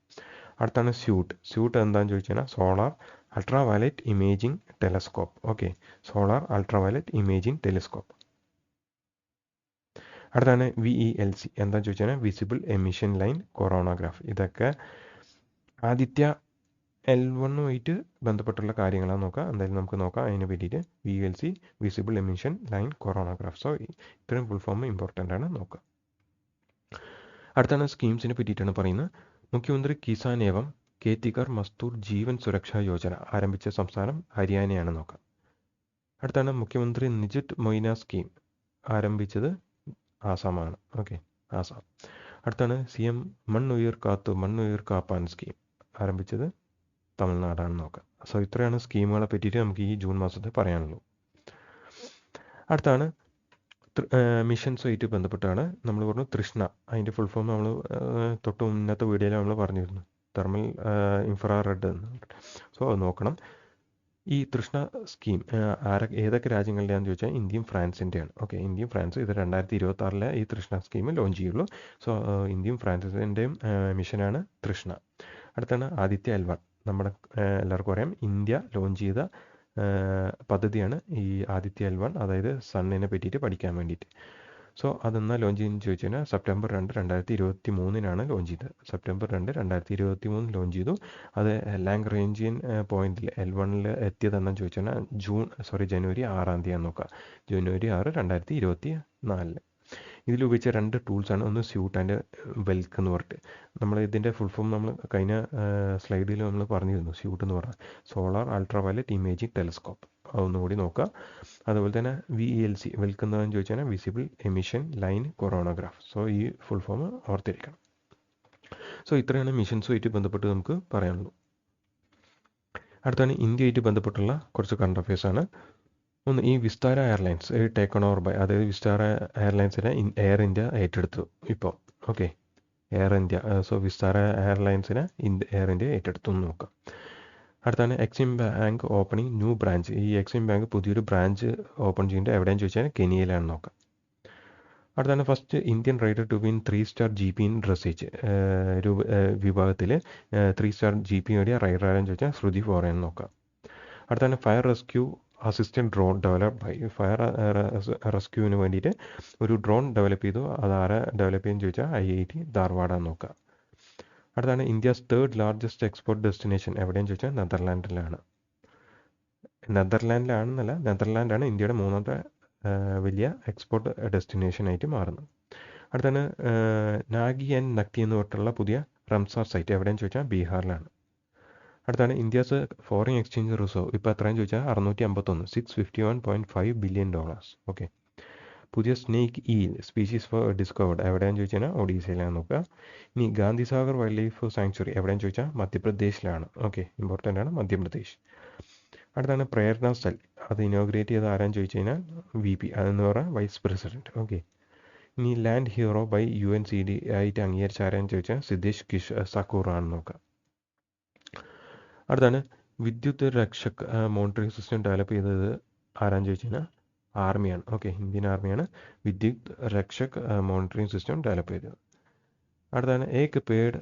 അടുത്താണ് സ്യൂട്ട് എന്താണെന്ന് ചോദിച്ചു കഴിഞ്ഞാൽ solar ultra violet imaging telescope. Okay, solar ultra violet imaging telescope. അടുത്താണ് VELC എന്താണെന്ന് ചോദിച്ചു കഴിഞ്ഞാൽ വിസിബിൾ എമിഷൻ ലൈൻ കൊറോണോഗ്രാഫ്. ഇതൊക്കെ ആദിത്യ L1 ബന്ധപ്പെട്ടുള്ള കാര്യങ്ങളാണ് നോക്കുക. എന്തായാലും നമുക്ക് നോക്കാം അതിനെ പറ്റിയിട്ട്. VELC visible emission line coronagraph. So ഇത്രയും ഫുൾ ഫോം ഇമ്പോർട്ടൻ്റ് ആണ് നോക്കുക. അടുത്താണ് സ്കീംസിനെ പറ്റിയിട്ടാണ് പറയുന്നത്. മുഖ്യമന്ത്രി കിസാൻ ഏവം കേത്തികർ മസ്തൂർ ജീവൻ സുരക്ഷാ യോജന ആരംഭിച്ച സംസ്ഥാനം ഹരിയാനയാണ് നോക്കാം. അടുത്താണ് മുഖ്യമന്ത്രി നിജിത് മൊയ്ന സ്കീം ആരംഭിച്ചത് ആസാമാണ്. ഓക്കെ, ആസാം. അടുത്താണ് CM മണ്ണുയിർ കാപ്പാൻ സ്കീം ആരംഭിച്ചത് തമിഴ്നാടാണ് നോക്കാം. സോ ഇത്രയാണ് സ്കീമുകളെ പറ്റിയിട്ട് നമുക്ക് ഈ ജൂൺ മാസത്തെ പറയാനുള്ളൂ. അടുത്താണ് മിഷൻസുമായിട്ട് ബന്ധപ്പെട്ടാണ് നമ്മൾ പറഞ്ഞു തൃഷ്ണ. അതിൻ്റെ ഫുൾ ഫോം നമ്മൾ തൊട്ട് മുന്നത്തെ വീഡിയോയിൽ നമ്മൾ പറഞ്ഞിരുന്നു, തെർമൽ ഇൻഫ്രാറെഡ് എന്ന്. സോ അത് നോക്കണം. ഈ തൃഷ്ണ സ്കീം ഏതൊക്കെ രാജ്യങ്ങളുടെയാണെന്ന് ചോദിച്ചാൽ ഇന്ത്യയും ഫ്രാൻസിൻ്റെയാണ്. ഓക്കെ, ഇന്ത്യയും ഫ്രാൻസ് ഇത് 2026 ഈ തൃഷ്ണ സ്കീം ലോഞ്ച് ചെയ്യുള്ളൂ. സോ ഇന്ത്യയും ഫ്രാൻസിൻ്റെയും മിഷനാണ് തൃഷ്ണ. അടുത്താണ് ആദിത്യ L1. നമ്മുടെ എല്ലാവർക്കും അറിയാം ഇന്ത്യ ലോഞ്ച് ചെയ്ത പദ്ധതിയാണ് ഈ ആദിത്യ L1, അതായത് സണ്ണിനെ പറ്റിയിട്ട് പഠിക്കാൻ വേണ്ടിയിട്ട്. സോ അതെന്നാ ലോഞ്ച് ചെയ്യുന്നത് ചോദിച്ചു കഴിഞ്ഞാൽ സെപ്റ്റംബർ 2, 2023 ലോഞ്ച് ചെയ്തത്. സെപ്റ്റംബർ 2, 2023 ലോഞ്ച് ചെയ്തു. അത് ലാഗ്രാഞ്ചിയൻ പോയിന്റിൽ L1 എത്തിയതെന്നു ചോദിച്ചു കഴിഞ്ഞാൽ ജനുവരി 6 നോക്കുക. ജനുവരി 6, 2024. ഇതിൽ ഉപയോഗിച്ച 2 ടൂൾസാണ്. ഒന്ന് സ്യൂട്ട് ആൻഡ് വെൽക്ക് എന്ന് പറഞ്ഞിട്ട്. നമ്മൾ ഇതിൻ്റെ ഫുൾ ഫോം നമ്മൾ കഴിഞ്ഞ സ്ലൈഡിൽ നമ്മൾ പറഞ്ഞിരുന്നു. സ്യൂട്ട് എന്ന് പറഞ്ഞാൽ solar ultra violet imaging telescope. അതൊന്നുകൂടി നോക്കുക. അതുപോലെ തന്നെ VELC വെൽക്ക് എന്താണെന്ന് ചോദിച്ചാൽ visible emission line coronagraph. So ഈ ഫുൾ ഫോം ഓർത്തിരിക്കണം. സോ ഇത്രയാണ് മിഷൻസുമായിട്ട് ബന്ധപ്പെട്ട് നമുക്ക് പറയാനുള്ളൂ. അടുത്താണ് ഇന്ത്യയായിട്ട് ബന്ധപ്പെട്ടുള്ള കുറച്ച് കറണ്ട് അഫയേഴ്സാണ്. ഒന്ന്, ഈ Vistara airlines taken over by, അതായത് വിസ്താര എയർലൈൻസിനെ എയർ ഇന്ത്യ ഏറ്റെടുത്തു ഇപ്പോൾ. Okay, air India. So Vistara എയർലൈൻസിനെ എയർ ഇന്ത്യ ഏറ്റെടുത്തു എന്ന് നോക്കാം. അടുത്താണ് Exim bank opening new branch. ഈ എക്സിം ബാങ്ക് പുതിയൊരു ബ്രാഞ്ച് ഓപ്പൺ ചെയ്യുന്നത് എവിടെയെന്ന് ചോദിച്ചാൽ കെനിയയിലാണ് നോക്കാം. അടുത്താണ് first Indian rider to win 3-star GP in dressage വിഭാഗത്തിൽ 3-star GP നേടിയ റൈഡർ ആരെന്ന് ചോദിച്ചാൽ ശ്രുതി ഫോറൻ നോക്കാം. അടുത്താണ് fire rescue assistant drone develop by. Fire റെസ്ക്യൂവിന് വേണ്ടിയിട്ട് ഒരു ഡ്രോൺ ഡെവലപ്പ് ചെയ്തു. അതാരെ ഡെവലപ്പ് ചെയ്യുന്നത് ചോദിച്ചാൽ IIT ധാർവാഡാന്ന് നോക്കാം. അടുത്താണ് India's 3rd largest export destination എവിടെയെന്ന് ചോദിച്ചാൽ നെതർലാൻഡിലാണ്. നെതർലാൻഡാണ് ഇന്ത്യയുടെ 3ാമത്തെ വലിയ എക്സ്പോർട്ട് ഡെസ്റ്റിനേഷനായിട്ട് മാറുന്നത്. അടുത്താണ് നാഗി ആൻഡ് നക്തി എന്ന് പറഞ്ഞിട്ടുള്ള പുതിയ റംസാർ സൈറ്റ് എവിടെയെന്ന് ചോദിച്ചാൽ ബീഹാറിലാണ്. അടുത്താണ് ഇന്ത്യസ് ഫോറിൻ എക്സ്ചേഞ്ച് റിസർവ് ഇപ്പോൾ എത്രയെന്ന് ചോദിച്ചാൽ 651, $651.5 billion. ഓക്കെ, പുതിയ snake eel species for discovered എവിടെയാണെന്ന് ചോദിച്ചാൽ ഒഡീസയിലാണ് നോക്കുക. ഇനി ഗാന്ധിസാഗർ വൈൽഡ് ലൈഫ് സാങ്ച്വറി എവിടെയെന്ന് ചോദിച്ചാൽ മധ്യപ്രദേശിലാണ്. ഓക്കെ, ഇമ്പോർട്ടൻ്റ് ആണ് മധ്യപ്രദേശ്. അടുത്താണ് പ്രേരണ സെൽ. അത് ഇനോഗ്രേറ്റ് ചെയ്ത് ആരാന്ന് ചോദിച്ചു കഴിഞ്ഞാൽ VP, അതെന്ന് പറഞ്ഞാൽ വൈസ് പ്രസിഡൻറ്റ്. ഓക്കെ, ഇനി ലാൻഡ് ഹീറോ ബൈ UNCD ആയിട്ട് അംഗീകരിച്ച ആരാന്ന് ചോദിച്ചാൽ സിദ്ധേഷ് സക്കൂർ ആണെന്ന് നോക്കാം. അടുത്താണ് വിദ്യുത് രക്ഷക് മോണിറ്ററിംഗ് സിസ്റ്റം ഡെവലപ്പ് ചെയ്തത് ആരാന്ന് ചോദിച്ചു കഴിഞ്ഞാൽ ആർമിയാണ്. ഓക്കെ, ഇന്ത്യൻ ആർമിയാണ് വിദ്യുത് രക്ഷക് മോണിറ്ററിംഗ് സിസ്റ്റം ഡെവലപ്പ് ചെയ്തത്. അടുത്താണ് ഏക് പേഡ്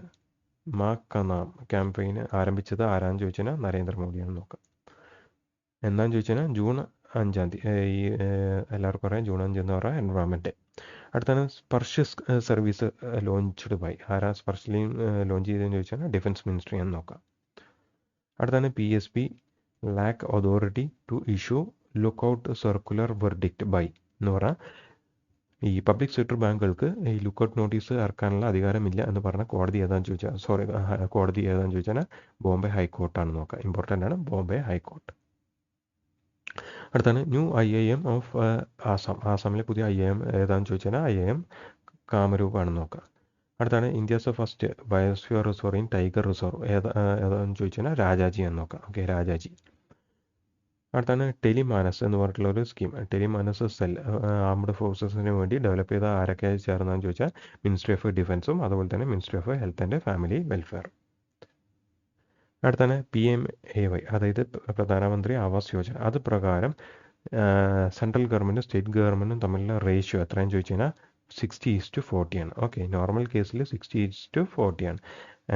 മാ കാ നാം ക്യാമ്പയിൻ ആരംഭിച്ചത് ആരാന്ന് ചോദിച്ചു കഴിഞ്ഞാൽ നരേന്ദ്രമോദിയാണെന്ന് നോക്കാം. എന്താണെന്ന് ചോദിച്ചു കഴിഞ്ഞാൽ ജൂൺ 5. ഈ എല്ലാവർക്കും അറിയാം ജൂൺ 5 എന്ന് പറഞ്ഞാൽ എൻവയോൺമെൻറ്റ് ഡേ. അടുത്താണ് സ്പർശ് സർവീസ് ലോഞ്ച്ഡ് ബൈ. ആരാ സ്പർശിൽ ലോഞ്ച് ചെയ്തതെന്ന് ചോദിച്ചാൽ ഡിഫൻസ് മിനിസ്ട്രി എന്ന് നോക്കാം. അടുത്താണ് PSB lack authority to issue lookout circular verdict by എന്ന് പറഞ്ഞാൽ ഈ പബ്ലിക് സെക്ടർ ബാങ്കുകൾക്ക് ഈ ലുക്കൗട്ട് നോട്ടീസ് ഇറക്കാനുള്ള അധികാരമില്ല എന്ന് പറഞ്ഞ കോടതി ഏതാണെന്ന് ചോദിച്ചാൽ ബോംബെ ഹൈക്കോർട്ടാണ് നോക്കുക. ഇമ്പോർട്ടൻ്റ് ആണ് ബോംബെ ഹൈക്കോർട്ട്. അടുത്താണ് ന്യൂ IIM ഓഫ് ആസാം. ആസാമിലെ പുതിയ IIM ഏതാണെന്ന് ചോദിച്ചാൽ IIM കാമരൂപ് ആണെന്ന് നോക്കുക. അടുത്താണ് India's first biosphere reserve in tiger reserve ഏതാണെന്ന് ചോദിച്ചാൽ രാജാജി എന്ന് നോക്കാം. ഓക്കെ, രാജാജി. അടുത്താണ് ടെലിമാനസ് എന്ന് പറഞ്ഞിട്ടുള്ള ഒരു സ്കീം. ടെലിമാനസ് സെൽ ആംഡ് ഫോഴ്സസിന് വേണ്ടി ഡെവലപ്പ് ചെയ്ത ആരൊക്കെ ചേർന്നതെന്ന് ചോദിച്ചാൽ മിനിസ്ട്രി ഓഫ് ഡിഫൻസും അതുപോലെ തന്നെ ministry of health and family welfare. അടുത്താണ് PMAY, അതായത് പ്രധാനമന്ത്രി ആവാസ് യോജന. അത് പ്രകാരം സെൻട്രൽ ഗവൺമെൻറ്റും സ്റ്റേറ്റ് ഗവൺമെൻറ്റും തമ്മിലുള്ള റേഷ്യോ എത്രയെന്ന് ചോദിച്ചു കഴിഞ്ഞാൽ 60:40 ആണ്. ഓക്കെ, നോർമൽ കേസിൽ 60:40 ആണ്.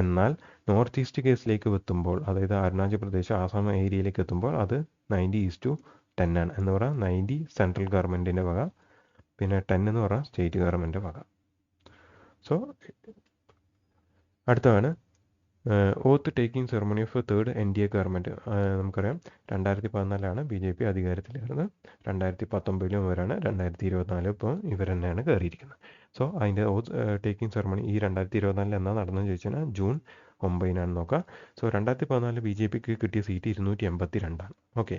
എന്നാൽ നോർത്ത് ഈസ്റ്റ് കേസിലേക്ക് എത്തുമ്പോൾ, അതായത് അരുണാചൽ പ്രദേശ് ആസാം ഏരിയയിലേക്ക് എത്തുമ്പോൾ അത് 90:10 ആണ്. എന്ന് പറഞ്ഞാൽ 90 സെൻട്രൽ ഗവൺമെൻറ്റിൻ്റെ വക, പിന്നെ 10 എന്ന് പറഞ്ഞാൽ സ്റ്റേറ്റ് ഗവൺമെൻറ് വക. സോ അടുത്തതാണ് oath taking ceremony of 3rd NDA government. നമുക്കറിയാം 2014 BJP അധികാരത്തിലായിരുന്നത്. 2019 ഇവരാണ്, 2024 ഇപ്പോൾ ഇവർ തന്നെയാണ് കയറിയിരിക്കുന്നത്. സോ അതിൻ്റെ ഓത്ത് ടേക്കിംഗ് സെറമണി ഈ 2024 എന്നാ നടന്നതെന്ന് ചോദിച്ചാൽ ജൂൺ 9 നോക്കാം. സോ 2014 BJPക്ക് കിട്ടിയ സീറ്റ് 282 ആണ്. ഓക്കെ,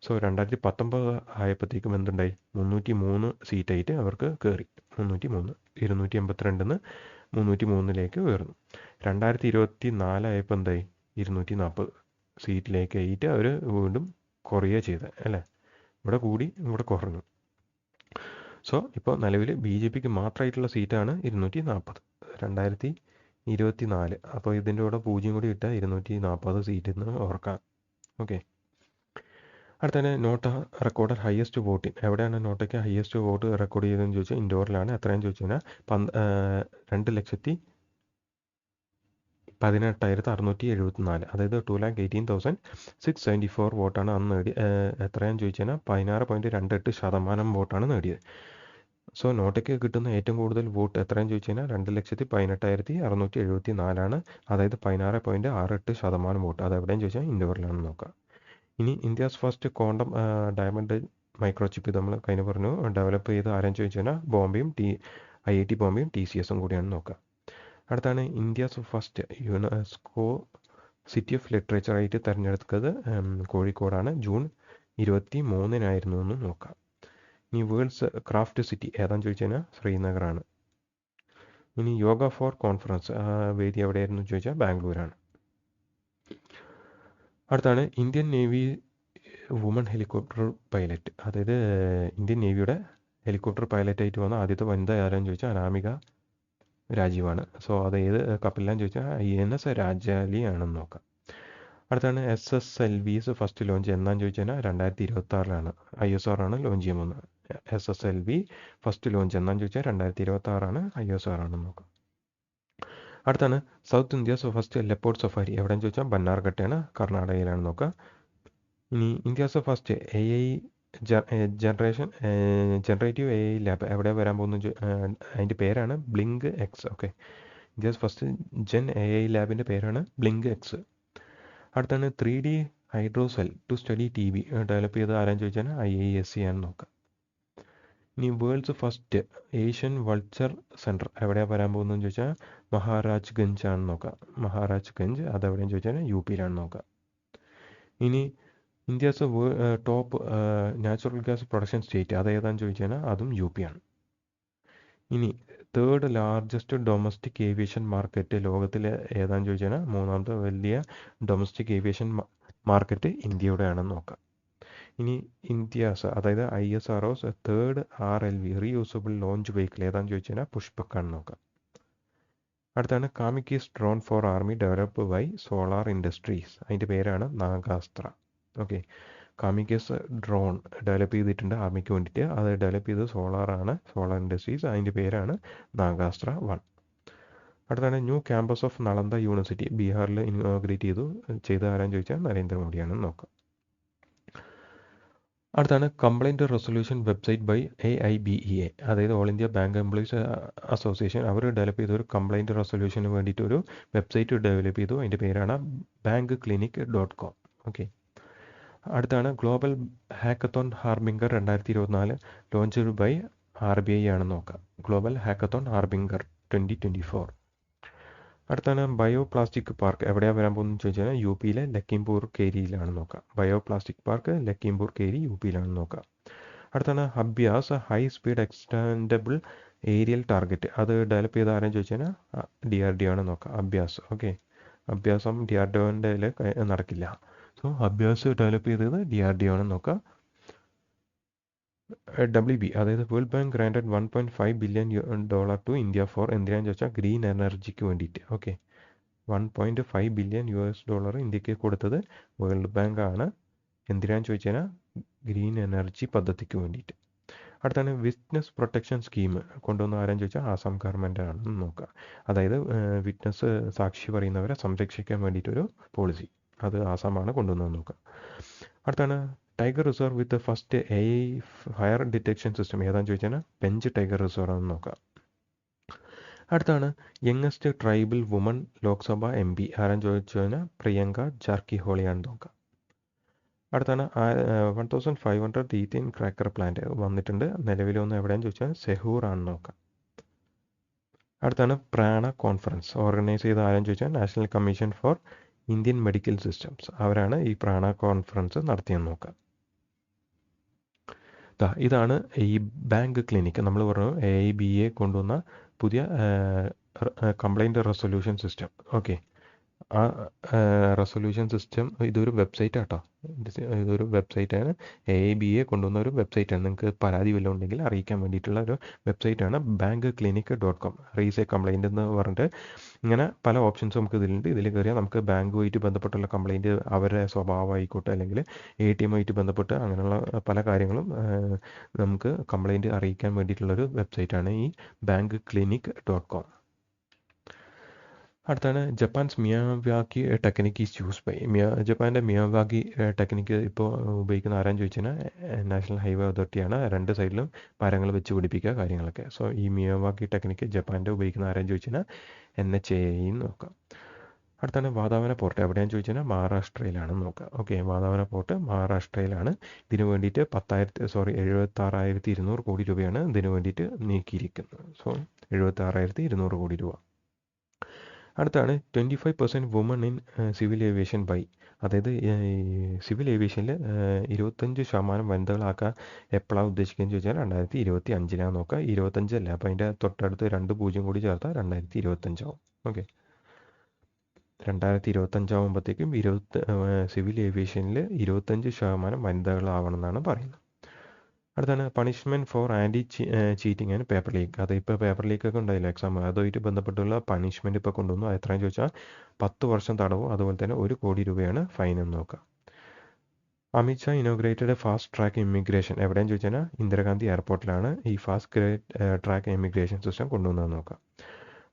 സോ 2019 ആയപ്പോഴത്തേക്കും എന്തുണ്ടായി, 303 സീറ്റായിട്ട് അവർക്ക് കയറി. 282 303 ഉയർന്നു. 2024 ആയപ്പോൾ എന്തായി, 240 സീറ്റിലേക്കായിട്ട് അവർ വീണ്ടും കുറയുക ചെയ്തത് അല്ലേ. ഇവിടെ കൂടി ഇവിടെ കുറഞ്ഞു. സോ ഇപ്പോൾ നിലവിൽ BJPക്ക് മാത്രമായിട്ടുള്ള സീറ്റാണ് 240. 2024 അപ്പോൾ ഇതിൻ്റെ കൂടെ 0 കൂടി ഇട്ടാൽ 240 സീറ്റിൽ നിന്ന് ഓർക്കാം. ഓക്കെ, അടുത്തന്നെ നോട്ട റെക്കോർഡർ ഹയസ്റ്റ് വോട്ടിങ്. എവിടെയാണ് നോട്ടയ്ക്ക് ഹയസ്റ്റ് വോട്ട് റെക്കോർഡ് ചെയ്തതെന്ന് ചോദിച്ചാൽ ഇൻഡോറിലാണ്. എത്രയാണെന്ന് ചോദിച്ചു കഴിഞ്ഞാൽ 2,18,674, അതായത് 2,18,674 വോട്ടാണ് അന്ന് നേടി. എത്രയാണെന്ന് ചോദിച്ചു കഴിഞ്ഞാൽ 16.28% വോട്ടാണ് നേടിയത്. സോ നോട്ടയ്ക്ക് കിട്ടുന്ന ഏറ്റവും കൂടുതൽ വോട്ട് എത്രയെന്ന് ചോദിച്ചു കഴിഞ്ഞാൽ 2,18,674 അതായത് 16.68% വോട്ട്. അത് എവിടെയെന്ന് ചോദിച്ചാൽ ഇൻഡോറിലാണെന്ന് നോക്കാം. ഇനി India's first quantum diamond microchip ഇത് നമ്മൾ കഴിഞ്ഞ് പറഞ്ഞു ഡെവലപ്പ് ചെയ്ത് ആരെന്ന് ചോദിച്ചു കഴിഞ്ഞാൽ ബോംബെയും IIT ബോംബെയും TCSും കൂടിയാണ് നോക്കുക. അടുത്താണ് India's first UNESCO city of literature ആയിട്ട് തിരഞ്ഞെടുത്തത് കോഴിക്കോടാണ്. ജൂൺ 23 എന്ന് നോക്കാം. ഇനി വേൾഡ്സ് ക്രാഫ്റ്റ് സിറ്റി ഏതാണെന്ന് ചോദിച്ചു കഴിഞ്ഞാൽ ശ്രീനഗറാണ്. ഇനി യോഗ ഫോർ കോൺഫറൻസ് വേദി എവിടെയായിരുന്നു ചോദിച്ചാൽ ബാംഗ്ലൂരാണ്. അടുത്താണ് Indian navy woman helicopter pilot, അതായത് ഇന്ത്യൻ നേവിയുടെ ഹെലികോപ്റ്റർ പൈലറ്റായിട്ട് വന്ന ആദ്യത്തെ വനിത ആരാന്ന് ചോദിച്ചാൽ അനാമിക രാജീവാണ്. സോ അത് ഏത് കപ്പലിലാന്ന് ചോദിച്ചാൽ INS രാജാലി ആണെന്ന് നോക്കാം. അടുത്താണ് SSLVs ഫസ്റ്റ് ലോഞ്ച് എന്നാന്ന് ചോദിച്ചാൽ 2026 ISR ആണ് ലോഞ്ച് ചെയ്യാൻ പോകുന്നത്. SSLV ഫസ്റ്റ് ലോഞ്ച് എന്നാന്ന് ചോദിച്ചാൽ 2026 ISR ആണെന്ന് നോക്കാം. അടുത്താണ് south India's first leopard safari എവിടെയെന്ന് ചോദിച്ചാൽ ബന്നാർഘട്ടയാണ്, കർണാടകയിലാണ് നോക്കുക. ഇനി India's first AI generative AI lab എവിടെ വരാൻ പോകുന്നു അതിൻ്റെ പേരാണ് blink X. Okay, India's first gen AI ലാബിൻ്റെ പേരാണ് ബ്ലിങ്ക് X. അടുത്താണ് 3D hydrogel to study TB develop ചെയ്ത് ആരാന്ന് ചോദിച്ചാൽ IISc ആണ് നോക്കാം. ഇനി world's first Asian vulture centre എവിടെയാണ് വരാൻ പോകുന്നതെന്ന് ചോദിച്ചാൽ മഹാരാജ്ഗഞ്ച് ആണ് നോക്കാം. മഹാരാജ്ഗഞ്ച് അതെവിടെയെന്ന് ചോദിച്ചാൽ UPയിലാണ് നോക്കാം. ഇനി India's top natural gas production state അത് ഏതാണെന്ന് ചോദിച്ചാൽ അതും UP ആണ്. ഇനി third largest domestic aviation market ലോകത്തിൽ ഏതാണെന്ന് ചോദിച്ചാൽ മൂന്നാമത്തെ വലിയ ഡൊമസ്റ്റിക് ഏവിയേഷൻ മാർക്കറ്റ് ഇന്ത്യയുടെ ആണെന്ന് നോക്കാം. ഇനി ഇന്ത്യാസ് അതായത് ISRO's third RLV reusable launch vehicle ഏതാണെന്ന് ചോദിച്ചാൽ പുഷ്പക്കാണ് നോക്കാം. അടുത്താണ് kamikaze drone for army develop by solar industries അതിൻ്റെ പേരാണ് Nagastra. Okay, kamikaze drone develop ചെയ്തിട്ടുണ്ട് ആർമിക്ക് വേണ്ടിയിട്ട്. അത് ഡെവലപ്പ് ചെയ്തത് സോളാർ ഇൻഡസ്ട്രീസ്, അതിൻ്റെ പേരാണ് നാഗാസ്ത്ര 1. അടുത്താണ് new campus of Nalanda university ബീഹാറിൽ ഇനോഗ്രേറ്റ് ചെയ്ത ആരാന്ന് ചോദിച്ചാൽ നരേന്ദ്രമോദിയാണെന്ന് നോക്കാം. അടുത്താണ് complaint resolution website by AIBEA അതായത് all India bank employees association. അവർ ഡെവലപ്പ് ചെയ്ത ഒരു കംപ്ലൈൻറ്റ് റെസൊല്യൂഷന് വേണ്ടിയിട്ട് ഒരു വെബ്സൈറ്റ് ഡെവലപ്പ് ചെയ്തു. അതിൻ്റെ പേരാണ് bankclinic.com. ഓക്കെ, അടുത്താണ് global hackathon harbinger 2024 launched by RBI ആണെന്ന് നോക്കാം. Global hackathon harbinger 2024. അടുത്താണ് ബയോ പ്ലാസ്റ്റിക് പാർക്ക് എവിടെയാണ് വരാൻ പോകുന്നത് ചോദിച്ചാൽ UPയിലെ ലക്കിംപൂർ കേരിയിലാണ് നോക്കാം. ബയോ പ്ലാസ്റ്റിക് പാർക്ക് ലക്കിംപൂർ കേരി UPയിലാണ് നോക്കാം. അടുത്താണ് അഭ്യാസ് high speed extendable aerial target അത് ഡെവലപ്പ് ചെയ്ത ആരെന്ന് ചോദിച്ചാൽ DRDO ആണ് നോക്കാം. അഭ്യാസ്. ഓക്കെ, അഭ്യാസം DRDOൻ്റെ നടക്കില്ല. സോ അഭ്യാസ് ഡെവലപ്പ് ചെയ്തത് DRDO ആണ് നോക്കാം. WB അതായത് world bank granted $1.5 billion to India for എന്തിനാന്ന് ചോദിച്ചാൽ ഗ്രീൻ എനർജിക്ക് വേണ്ടിയിട്ട്. ഓക്കെ, $1.5 ബില്യൺ ഇന്ത്യക്ക് കൊടുത്തത് വേൾഡ് ബാങ്ക് ആണ്. എന്തിനാന്ന് ചോദിച്ചാൽ ഗ്രീൻ എനർജി പദ്ധതിക്ക് വേണ്ടിയിട്ട്. അടുത്താണ് വിറ്റ്നസ് പ്രൊട്ടക്ഷൻ സ്കീം കൊണ്ടുവന്ന ആരെന്ന് ചോദിച്ചാൽ ആസാം ഗവൺമെൻറ് ആണെന്ന് നോക്കുക. അതായത് വിറ്റ്നസ് സാക്ഷി പറയുന്നവരെ സംരക്ഷിക്കാൻ വേണ്ടിയിട്ടൊരു പോളിസി അത് ആസാമാണ് കൊണ്ടുവന്നതെന്ന് നോക്കുക. അടുത്താണ് tiger reserve with first AI fire detection system ഏതാണെന്ന് ചോദിച്ചാൽ പെഞ്ച് ടൈഗർ റിസർവ് ആണെന്ന് നോക്കാം. അടുത്താണ് youngest tribal woman Lok Sabha MP ആരാന്ന് ചോദിച്ചു കഴിഞ്ഞാൽ പ്രിയങ്ക ജാർക്കിഹോളിയാണെന്ന് നോക്കാം. അടുത്താണ് 1500 ഈഥേൻ ക്രാക്കർ പ്ലാന്റ് വന്നിട്ടുണ്ട്. നിലവിലൊന്ന് എവിടെയാണെന്ന് ചോദിച്ചാൽ സെഹൂർ ആണെന്ന് നോക്കാം. അടുത്താണ് പ്രാണ കോൺഫറൻസ് ഓർഗനൈസ് ചെയ്ത ആരെന്ന് ചോദിച്ചാൽ national commission for Indian medical systems അവരാണ് ഈ പ്രാണ കോൺഫറൻസ് നടത്തിയെന്ന് നോക്കാം. ഇതാണ് ഈ ബാങ്ക് ക്ലിനിക്ക് നമ്മൾ പറഞ്ഞു AIBA കൊണ്ടുവന്ന പുതിയ കംപ്ലൈൻറ്റ് റെസൊല്യൂഷൻ സിസ്റ്റം. ഓക്കെ, ആ റെസൊല്യൂഷൻ സിസ്റ്റം ഇതൊരു വെബ്സൈറ്റ് ആട്ടോ. ഇതൊരു വെബ്സൈറ്റാണ്. AIBA കൊണ്ടുവന്ന ഒരു വെബ്സൈറ്റാണ്. നിങ്ങൾക്ക് പരാതി വല്ലതും ഉണ്ടെങ്കിൽ അറിയിക്കാൻ വേണ്ടിയിട്ടുള്ള ഒരു വെബ്സൈറ്റാണ് bankclinic.com. റേസ് എ കംപ്ലൈൻറ്റ് എന്ന് പറഞ്ഞിട്ട് ഇങ്ങനെ പല ഓപ്ഷൻസ് നമുക്ക് ഇതിലുണ്ട്. ഇതിൽ കയറിയാൽ നമുക്ക് ബാങ്കുമായിട്ട് ബന്ധപ്പെട്ടുള്ള കംപ്ലൈൻറ്റ് അവരുടെ സ്വഭാവമായിക്കോട്ടെ അല്ലെങ്കിൽ ATMമായിട്ട് ബന്ധപ്പെട്ട് അങ്ങനെയുള്ള പല കാര്യങ്ങളും നമുക്ക് കംപ്ലൈൻറ്റ് അറിയിക്കാൻ വേണ്ടിയിട്ടുള്ളൊരു വെബ്സൈറ്റാണ് ഈ bankclinic.com. അടുത്താണ് Japan's Miyawaki technique is use by ജപ്പാൻ്റെ മിയാവാക്കി ടെക്നിക്ക് ഇപ്പോൾ ഉപയോഗിക്കുന്ന ആരാന്ന് ചോദിച്ചു കഴിഞ്ഞാൽ നാഷണൽ ഹൈവേ അതോറിറ്റിയാണ്. രണ്ട് സൈഡിലും മരങ്ങൾ വെച്ച് പിടിപ്പിക്കുക കാര്യങ്ങളൊക്കെ. സോ ഈ മിയാവാക്കി ടെക്നിക്ക് ജപ്പാൻ്റെ ഉപയോഗിക്കുന്ന ആരാന്ന് ചോദിച്ചു കഴിഞ്ഞാൽ NHAI നോക്കാം. അടുത്താണ് വാതാവന പോർട്ട് എവിടെയാണെന്ന് ചോദിച്ചു കഴിഞ്ഞാൽ മഹാരാഷ്ട്രയിലാണെന്ന് നോക്കുക. ഓക്കെ, വാതാവന പോർട്ട് മഹാരാഷ്ട്രയിലാണ്. ഇതിനു വേണ്ടിയിട്ട് 76,200 കോടി രൂപയാണ് ഇതിനു വേണ്ടിയിട്ട് നീക്കിയിരിക്കുന്നത്. സോ 76,200 കോടി രൂപ. അടുത്താണ് 25% woman in civil aviation by, അതായത് സിവിൽ ഏവിയേഷനിൽ 25% വനിതകളാക്കാൻ എപ്പോഴാണ് ഉദ്ദേശിക്കുന്നത് ചോദിച്ചാൽ 2025 നോക്കുക. 25 അല്ല, അപ്പോൾ അതിൻ്റെ തൊട്ടടുത്ത് 2 കൂടി ചേർത്താൽ 2025 ആവും. ഓക്കെ, 2025 ആകുമ്പോഴത്തേക്കും സിവിൽ ഏവിയേഷനിൽ 25% വനിതകളാവണമെന്നാണ് പറയുന്നത്. അടുത്താണ് punishment for anti cheating and paper leak. അത് ഇപ്പോൾ പേപ്പർ ലീക്കൊക്കെ ഉണ്ടായില്ല എക്സാം, അതുമായിട്ട് ബന്ധപ്പെട്ടുള്ള പണിഷ്മെൻറ്റ് ഇപ്പോൾ കൊണ്ടുവന്നു. അത് എത്രയാണെന്ന് ചോദിച്ചാൽ 10 വർഷം തടവും അതുപോലെ തന്നെ 1 കോടി രൂപയാണ് ഫൈൻ എന്ന് നോക്കാം. Amit Shah inaugurated fast track immigration എവിടെയെന്ന് ചോദിച്ചാൽ ഇന്ദിരാഗാന്ധി എയർപോർട്ടിലാണ് ഈ ഫാസ്റ്റ് ട്രാക്ക് ഇമിഗ്രേഷൻ സിസ്റ്റം കൊണ്ടുവന്നതെന്ന് നോക്കാം.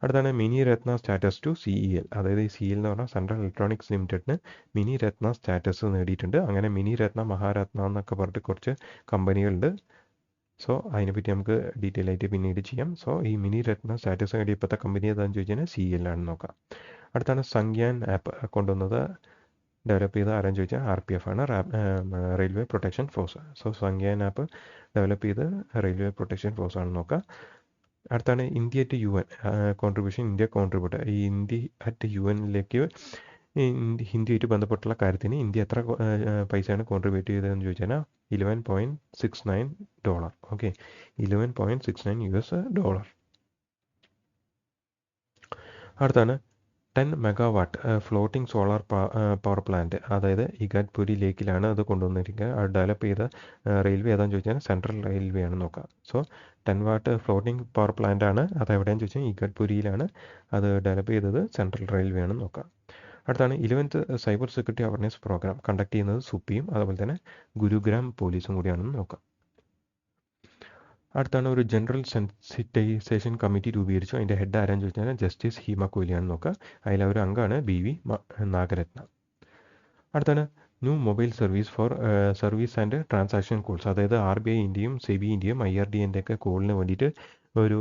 അടുത്താണ് mini ratna status to CEL, അതായത് ഈ CEL എന്ന് പറഞ്ഞാൽ സെൻട്രൽ ഇലക്ട്രോണിക്സ് ലിമിറ്റഡിന് മിനി രത്ന സ്റ്റാറ്റസ് നേടിയിട്ടുണ്ട്. അങ്ങനെ മിനി രത്ന മഹാരത്ന എന്നൊക്കെ പറഞ്ഞിട്ട് കുറച്ച് കമ്പനികളുണ്ട്. സോ അതിനെപ്പറ്റി നമുക്ക് ഡീറ്റെയിൽ ആയിട്ട് പിന്നീട് ചെയ്യാം. സോ ഈ മിനി രത്ന സ്റ്റാറ്റസ് നേടിയ ഇപ്പോഴത്തെ കമ്പനി ഏതാണെന്ന് ചോദിച്ചു കഴിഞ്ഞാൽ CEL ആണെന്ന് നോക്കാം. അടുത്താണ് സംഗ്യാൻ ആപ്പ് കൊണ്ടുവന്നത് ഡെവലപ്പ് ചെയ്ത ആരെന്ന് ചോദിച്ചാൽ RPF ആണ്, railway protection force. So Sangyan app develop ചെയ്ത് റെയിൽവേ പ്രൊട്ടക്ഷൻ ഫോഴ്സ് ആണെന്ന് നോക്കാം. അടുത്താണ് India at UN contribution, India contribute. ഈ ഇന്ത്യ അറ്റ് UNലേക്ക് ഹിന്ദിയായിട്ട് ബന്ധപ്പെട്ടുള്ള കാര്യത്തിന് ഇന്ത്യ എത്ര പൈസയാണ് കോൺട്രിബ്യൂട്ട് ചെയ്തതെന്ന് ചോദിച്ചാൽ $11.69. ഓക്കെ, $11.69. അടുത്താണ് 10 megawatt floating solar power plant, അതായത് ഇഗാറ്റ്പുരി ലേക്കിലാണ് അത് കൊണ്ടുവന്നിരിക്കുക. അത് ഡെവലപ്പ് ചെയ്ത റെയിൽവേ ഏതാണെന്ന് ചോദിച്ചാൽ സെൻട്രൽ റെയിൽവേ ആണ് നോക്കാം. So 10 what floating power plant ആണ്. അത് എവിടെയാണെന്ന് ചോദിച്ചാൽ ഇഗാറ്റ്പുരിയിലാണ്. അത് ഡെവലപ്പ് ചെയ്തത് സെൻട്രൽ റെയിൽവേ ആണ് നോക്കാം. അടുത്താണ് 11th cyber security awareness programme conduct ചെയ്യുന്നത് സുപ്പിയും അതുപോലെ തന്നെ ഗുരുഗ്രാം പോലീസും കൂടിയാണെന്ന് നോക്കാം. അടുത്താണ് ഒരു ജനറൽ സെൻസിറ്റൈസേഷൻ കമ്മിറ്റി രൂപീകരിച്ചു. അതിൻ്റെ ഹെഡ് ആരാന്ന് ചോദിച്ചാൽ ജസ്റ്റിസ് ഹീമ കോഹ്ലിയാണ് നോക്കുക. അതിലൊരു അംഗമാണ് BV നാഗരത്ന. അടുത്താണ് new mobile service for service and transaction calls, അതായത് RBI ഇന്ത്യയും SEBI ഇന്ത്യയും IRDA ഒക്കെ കോളിന് വേണ്ടിയിട്ട് ഒരു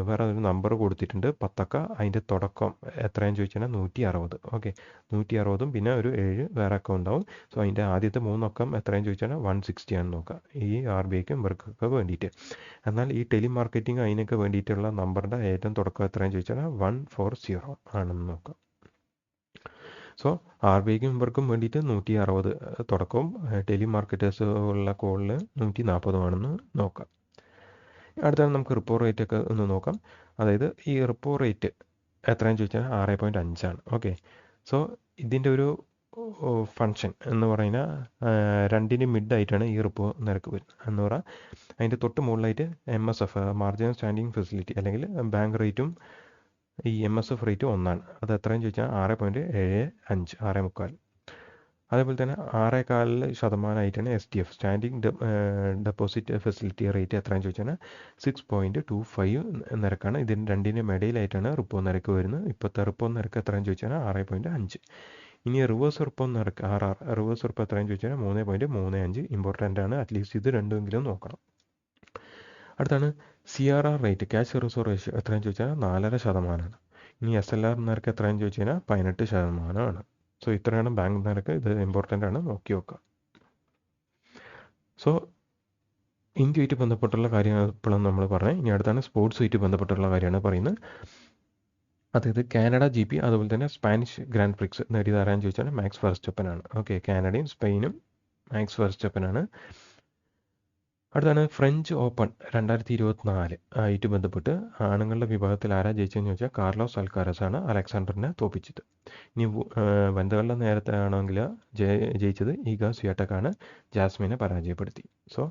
വേറെ ഒരു നമ്പർ കൊടുത്തിട്ടുണ്ട് 10 അക്ക. അതിൻ്റെ തുടക്കം എത്രയാണെന്ന് ചോദിച്ചാൽ 160. ഓക്കെ, 160 പിന്നെ ഒരു 7 വേറെ അക്കം ഉണ്ടാവും. സോ അതിൻ്റെ ആദ്യത്തെ 3 അക്കം എത്രയാണെന്ന് ചോദിച്ചാൽ 160 ആണ് നോക്കുക, ഈ RBIക്കും ഇവർക്കൊക്കെ വേണ്ടിയിട്ട്. എന്നാൽ ഈ ടെലിമാർക്കറ്റിംഗ് അതിനൊക്കെ വേണ്ടിയിട്ടുള്ള നമ്പറിൻ്റെ ഏറ്റവും തുടക്കം എത്രയാണെന്ന് ചോദിച്ചാൽ 140 ആണെന്ന് നോക്കാം. സോ RBIക്കും ഇവർക്കും വേണ്ടിയിട്ട് 160 തുടക്കവും ടെലിമാർക്കറ്റേഴ്സ് ഉള്ള കോളിൽ 140 ആണെന്ന് നോക്കാം. അടുത്താണ് നമുക്ക് റിപ്പോ റേറ്റ് ഒക്കെ ഒന്ന് നോക്കാം. അതായത് ഈ റിപ്പോ റേറ്റ് എത്രയാണെന്ന് ചോദിച്ചാൽ 6.5 ആണ്. ഓക്കെ, സോ ഇതിൻ്റെ ഒരു ഫങ്ഷൻ എന്ന് പറഞ്ഞാൽ രണ്ടിന് മിഡായിട്ടാണ് ഈ റിപ്പോ നിരക്ക് വരുന്നത് എന്ന് പറഞ്ഞാൽ അതിൻ്റെ തൊട്ട് മുകളിലായിട്ട് MSF മാർജിനൽ സ്റ്റാൻഡിങ് ഫെസിലിറ്റി അല്ലെങ്കിൽ ബാങ്ക് റേറ്റും ഈ MSF റേറ്റ് 1 അത് എത്രയെന്ന് ചോദിച്ചാൽ 6.75 6.25. അതേപോലെ തന്നെ 6.25% STF standing deposit facility rate എത്രയെന്ന് ചോദിച്ചാൽ 6.25 നിരക്കാണ്. ഇതിന് രണ്ടിനും ഇടയിലായിട്ടാണ് റിപ്പോ നിരക്ക് വരുന്നത്. ഇപ്പോഴത്തെ റിപ്പോ നിരക്ക് എത്രയെന്ന് ചോദിച്ചാൽ 6.5. ഇനി റിവേഴ്സ് റിപ്പോ നിരക്ക് റിവേഴ്സ് റിപ്പോ എത്രയെന്ന് ചോദിച്ചാൽ 3.35. ഇമ്പോർട്ടൻ്റ് ആണ്, അറ്റ്ലീസ്റ്റ് ഇത് രണ്ടുമെങ്കിലും നോക്കണം. അടുത്താണ് CRR rate cash reserve ratio എത്രയെന്ന് ചോദിച്ചാൽ 4.5%. ഇനി SLR നിരക്ക് എത്രയെന്ന് ചോദിച്ചു കഴിഞ്ഞാൽ 18%. സോ ഇത്രയാണ് ബാങ്ക് നിരക്ക്. ഇത് ഇമ്പോർട്ടൻ്റ് ആണ്, നോക്കി വെക്കുക. സോ ഇന്ത്യയുമായിട്ട് ബന്ധപ്പെട്ടുള്ള കാര്യങ്ങൾ ഇപ്പോഴും നമ്മൾ പറഞ്ഞത്. ഇനി അടുത്താണ് സ്പോർട്സുമായിട്ട് ബന്ധപ്പെട്ടുള്ള കാര്യമാണ് പറയുന്നത്. അതായത് കാനഡ GP അതുപോലെ തന്നെ സ്പാനിഷ് ഗ്രാൻഡ് പ്രിക്സ് നേടിയത് ആരാന്ന് ചോദിച്ചാൽ മാക്സ് വെർസ്റ്റപ്പൻ ആണ്. ഓക്കെ, കാനഡയും സ്പെയിനും മാക്സ് വെർസ്റ്റപ്പൻ ആണ്. അടുത്താണ് ഫ്രഞ്ച് ഓപ്പൺ 2024 ആയിട്ട് ബന്ധപ്പെട്ട് ആണുങ്ങളുടെ വിഭാഗത്തിൽ ആരാ ജയിച്ചതെന്ന് ചോദിച്ചാൽ കാർലോസ് അൽക്കാരസ് ആണ് അലക്സാണ്ടറിനെ തോപ്പിച്ചത്. ഇനി വനിതകളുടെ നേരത്തെ ആണെങ്കിൽ ജയിച്ചത് ഈഗ സ്വിയാടെക്കാണ് ജാസ്മിനെ പരാജയപ്പെടുത്തി. സോ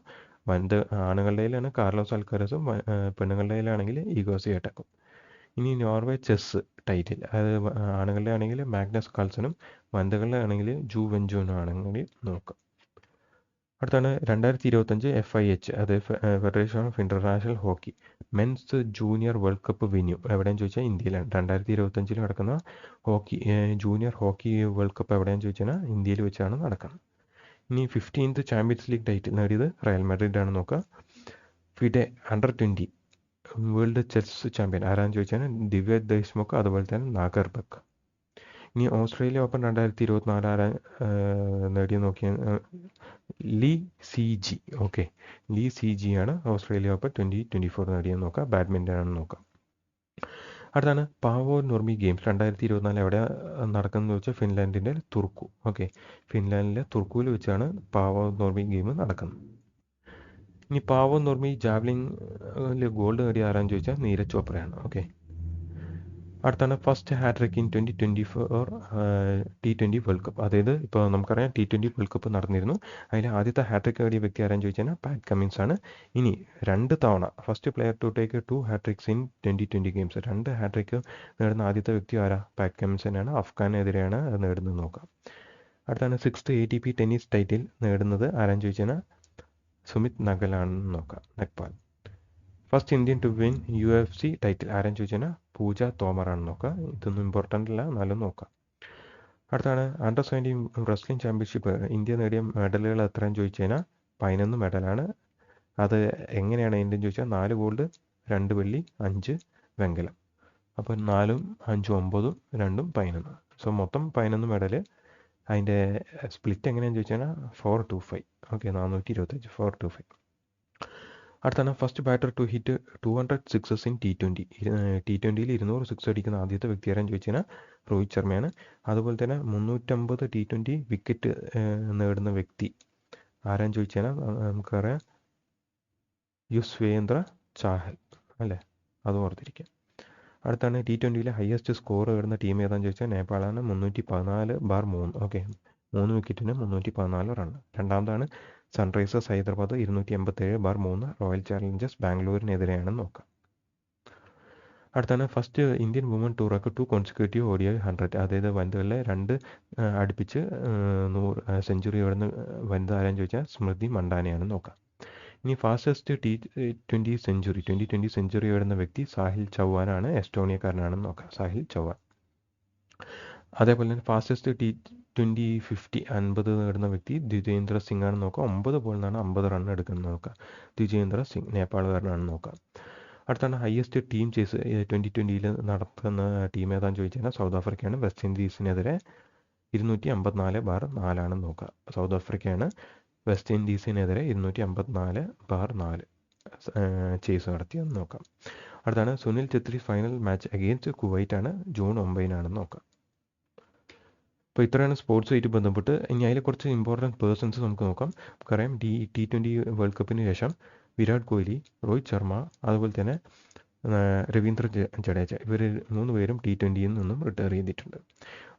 ആണുങ്ങളുടെയിലാണ് കാർലോസ് അൽക്കാരസും, പെണ്ണുങ്ങളുടെയിലാണെങ്കിൽ ഈഗോ സ്വിയാടെക്കും. ഇനി നോർവേ ചെസ് ടൈറ്റിൽ, അതായത് ആണുങ്ങളുടെ ആണെങ്കിൽ മാഗ്നസ് കാൾസനും വനിതകളുടെ ആണെങ്കിൽ ജൂ വെൻജോനും ആണെങ്കിൽ നോക്കാം. അടുത്താണ് 2025 FIH, അത് federation of international hockey men's junior world cup venue എവിടെയെന്ന് ചോദിച്ചാൽ ഇന്ത്യയിലാണ്. 2025 നടക്കുന്ന hockey junior hockey world cup എവിടെയാണെന്ന് ചോദിച്ചാൽ ഇന്ത്യയിൽ വെച്ചാണ് നടക്കുന്നത്. ഇനി 15th ചാമ്പ്യൻസ് ലീഗ് ടൈറ്റിൽ നേടിയത് റയൽ മാഡ്രിഡ് ആണ് നോക്കുക. FIDE under twenty world chess champion ആരാന്ന് ചോദിച്ചാൽ ദിവ്യ ദേശ്മുഖ്, അതുപോലെ തന്നെ നാഗർ ബക്ക്. ഇനി ഓസ്ട്രേലിയ ഓപ്പൺ 2024 ആരാ നേടിയ നോക്കിയ ലീ സി ജി. ഓക്കെ, ലീ സി ജി ആണ് ഓസ്ട്രേലിയ ഓപ്പൺ 2024 നേടിയെന്ന് നോക്കാം. ബാഡ്മിൻ്റൺ ആണെന്ന് നോക്കാം. അടുത്താണ് പാവോ നൂർമി ഗെയിംസ് 2024 എവിടെ നടക്കുന്നതെന്ന് വെച്ചാൽ ഫിൻലാൻഡിൻ്റെ തുർക്കു. ഓക്കെ, ഫിൻലാൻഡിലെ തുർക്കുവിൽ വെച്ചാണ് പാവോ നൂർമി ഗെയിം നടക്കുന്നത്. ഇനി പാവോ നൂർമി ജാവ്ലിംഗിൽ ഗോൾഡ് നേടിയ ആരാന്ന് ചോദിച്ചാൽ നീരജ് ചോപ്രയാണ്. ഓക്കെ, അടുത്താണ് first hattrick in 2024 T20 world cup. അതായത് ഇപ്പോൾ നമുക്കറിയാം T20 വേൾഡ് കപ്പ് നടന്നിരുന്നു. അതിൽ ആദ്യത്തെ ഹാട്രിക് നേടിയ വ്യക്തി ആരാന്ന് ചോദിച്ചാൽ പാറ്റ് കമ്മിൻസ് ആണ്. ഇനി 2 തവണ first player to take 2 hat-tricks in 2020 games, 2 hat-trick നേടുന്ന ആദ്യത്തെ വ്യക്തി ആരാ? പാറ്റ് കമ്മിൻസ് തന്നെയാണ്. അഫ്ഗാനെതിരെയാണ് നേടുന്നത് നോക്കാം. അടുത്താണ് 6th ATP ടെന്നീസ് ടൈറ്റിൽ നേടുന്നത് ആരാന്ന് ചോദിച്ചാൽ സുമിത് നഗലാണെന്ന് നോക്കാം, Nagal. First Indian to win UFC title ആരാന്ന് ചോദിച്ചാൽ പൂജ തോമറാണെന്ന് നോക്കാം. ഇതൊന്നും ഇമ്പോർട്ടൻ്റ് അല്ല, എന്നാലും നോക്കാം. അടുത്താണ് അണ്ടർ-17 റെസ്ലിംഗ് ചാമ്പ്യൻഷിപ്പ് ഇന്ത്യ നേടിയ മെഡലുകൾ എത്രയെന്ന് ചോദിച്ചു കഴിഞ്ഞാൽ 11 മെഡലാണ്. അത് എങ്ങനെയാണ് ഇന്ത്യൻ ചോദിച്ചാൽ 4 ഗോൾഡ് 2 വെള്ളി 5 വെങ്കലം. അപ്പോൾ 4ഉം 5ഉം 9ഉം 2ഉം 11. സോ മൊത്തം 11 മെഡൽ. അതിൻ്റെ സ്പ്ലിറ്റ് എങ്ങനെയാണെന്ന് ചോദിച്ചാൽ 4-5. ഓക്കെ, 425 4-5. അടുത്താണ് first batter to hit 200 sixes in T20. T20യിൽ 200 സിക്സ് അടിക്കുന്ന ആദ്യത്തെ വ്യക്തി ആരാന്ന് ചോദിച്ചു കഴിഞ്ഞാൽ രോഹിത് ശർമ്മയാണ്. അതുപോലെ തന്നെ 350 T20 വിക്കറ്റ് നേടുന്ന വ്യക്തി ആരാന്ന് ചോദിച്ചു കഴിഞ്ഞാൽ നമുക്കറിയാം യുസ്വേന്ദ്ര ചാഹൽ അല്ലേ, അത് ഓർത്തിരിക്കുക. അടുത്താണ് T20യിലെ ഹയസ്റ്റ് സ്കോർ നേടുന്ന ടീം ഏതാണെന്ന് ചോദിച്ചാൽ നേപ്പാളാണ്. 314/3. ഓക്കെ, 3 വിക്കറ്റിന് 314 റൺ. രണ്ടാമതാണ് സൺറൈസേഴ്സ് ഹൈദരാബാദ് 287/3 റോയൽ ചാലഞ്ചേഴ്സ് ബാംഗ്ലൂരിനെതിരെയാണെന്ന് നോക്കാം. അടുത്താണ് first Indian woman to record 2 consecutive ODI 100. അതായത് വനിതകളിലെ 2 അടുപ്പിച്ച് 100 സെഞ്ചുറി നേടുന്ന വനിത ആരാന്ന് ചോദിച്ചാൽ സ്മൃതി മണ്ടാനയാണെന്ന് നോക്കാം. ഇനി ഫാസ്റ്റസ്റ്റ് T20 സെഞ്ചുറി 2020 സെഞ്ചുറി നേടുന്ന വ്യക്തി സാഹിൽ ചൗഹാനാണ്, എസ്റ്റോണിയക്കാരനാണെന്ന് നോക്കാം, സാഹിൽ ചൗഹാൻ. അതേപോലെ തന്നെ ഫാസ്റ്റസ്റ്റ് T20 50 നേടുന്ന വ്യക്തി ദ്വിജേന്ദ്ര സിംഗ് ആണെന്ന് നോക്കാം. 9 ബോളിൽ നിന്നാണ് 50 റൺ എടുക്കുന്നത് നോക്കാം. ദ്വിജേന്ദ്ര സിംഗ് നേപ്പാളുകാരനാണെന്ന് നോക്കാം. അടുത്താണ് ഹയസ്റ്റ് ടീം ചേസ് 2020യിൽ നടത്തുന്ന ടീം ഏതാണെന്ന് ചോദിച്ചു കഴിഞ്ഞാൽ സൗത്ത് ആഫ്രിക്കയാണ്. വെസ്റ്റ് ഇൻഡീസിനെതിരെ 254/4 നോക്കുക. സൗത്ത് ആഫ്രിക്കയാണ് വെസ്റ്റ് ഇൻഡീസിനെതിരെ 254/4 ചേസ് നടത്തിയെന്ന് നോക്കാം. അടുത്താണ് Sunil Chhetri final match against Kuwait ആണ്, ജൂൺ 9 നോക്കാം. അപ്പോൾ ഇത്രയാണ് സ്പോർട്സുമായിട്ട് ബന്ധപ്പെട്ട്. ഇനി അതിൽ കുറച്ച് ഇമ്പോർട്ടൻറ്റ് പേഴ്സൺസ് നമുക്ക് നോക്കാം. നമുക്കറിയാം T20 വേൾഡ് കപ്പിന് ശേഷം വിരാട് കോഹ്ലി, രോഹിത് ശർമ്മ, അതുപോലെ തന്നെ രവീന്ദ്ര ജഡേജ, ഇവർ 3 പേരും T20യിൽ നിന്നും റിട്ടയർ ചെയ്തിട്ടുണ്ട്.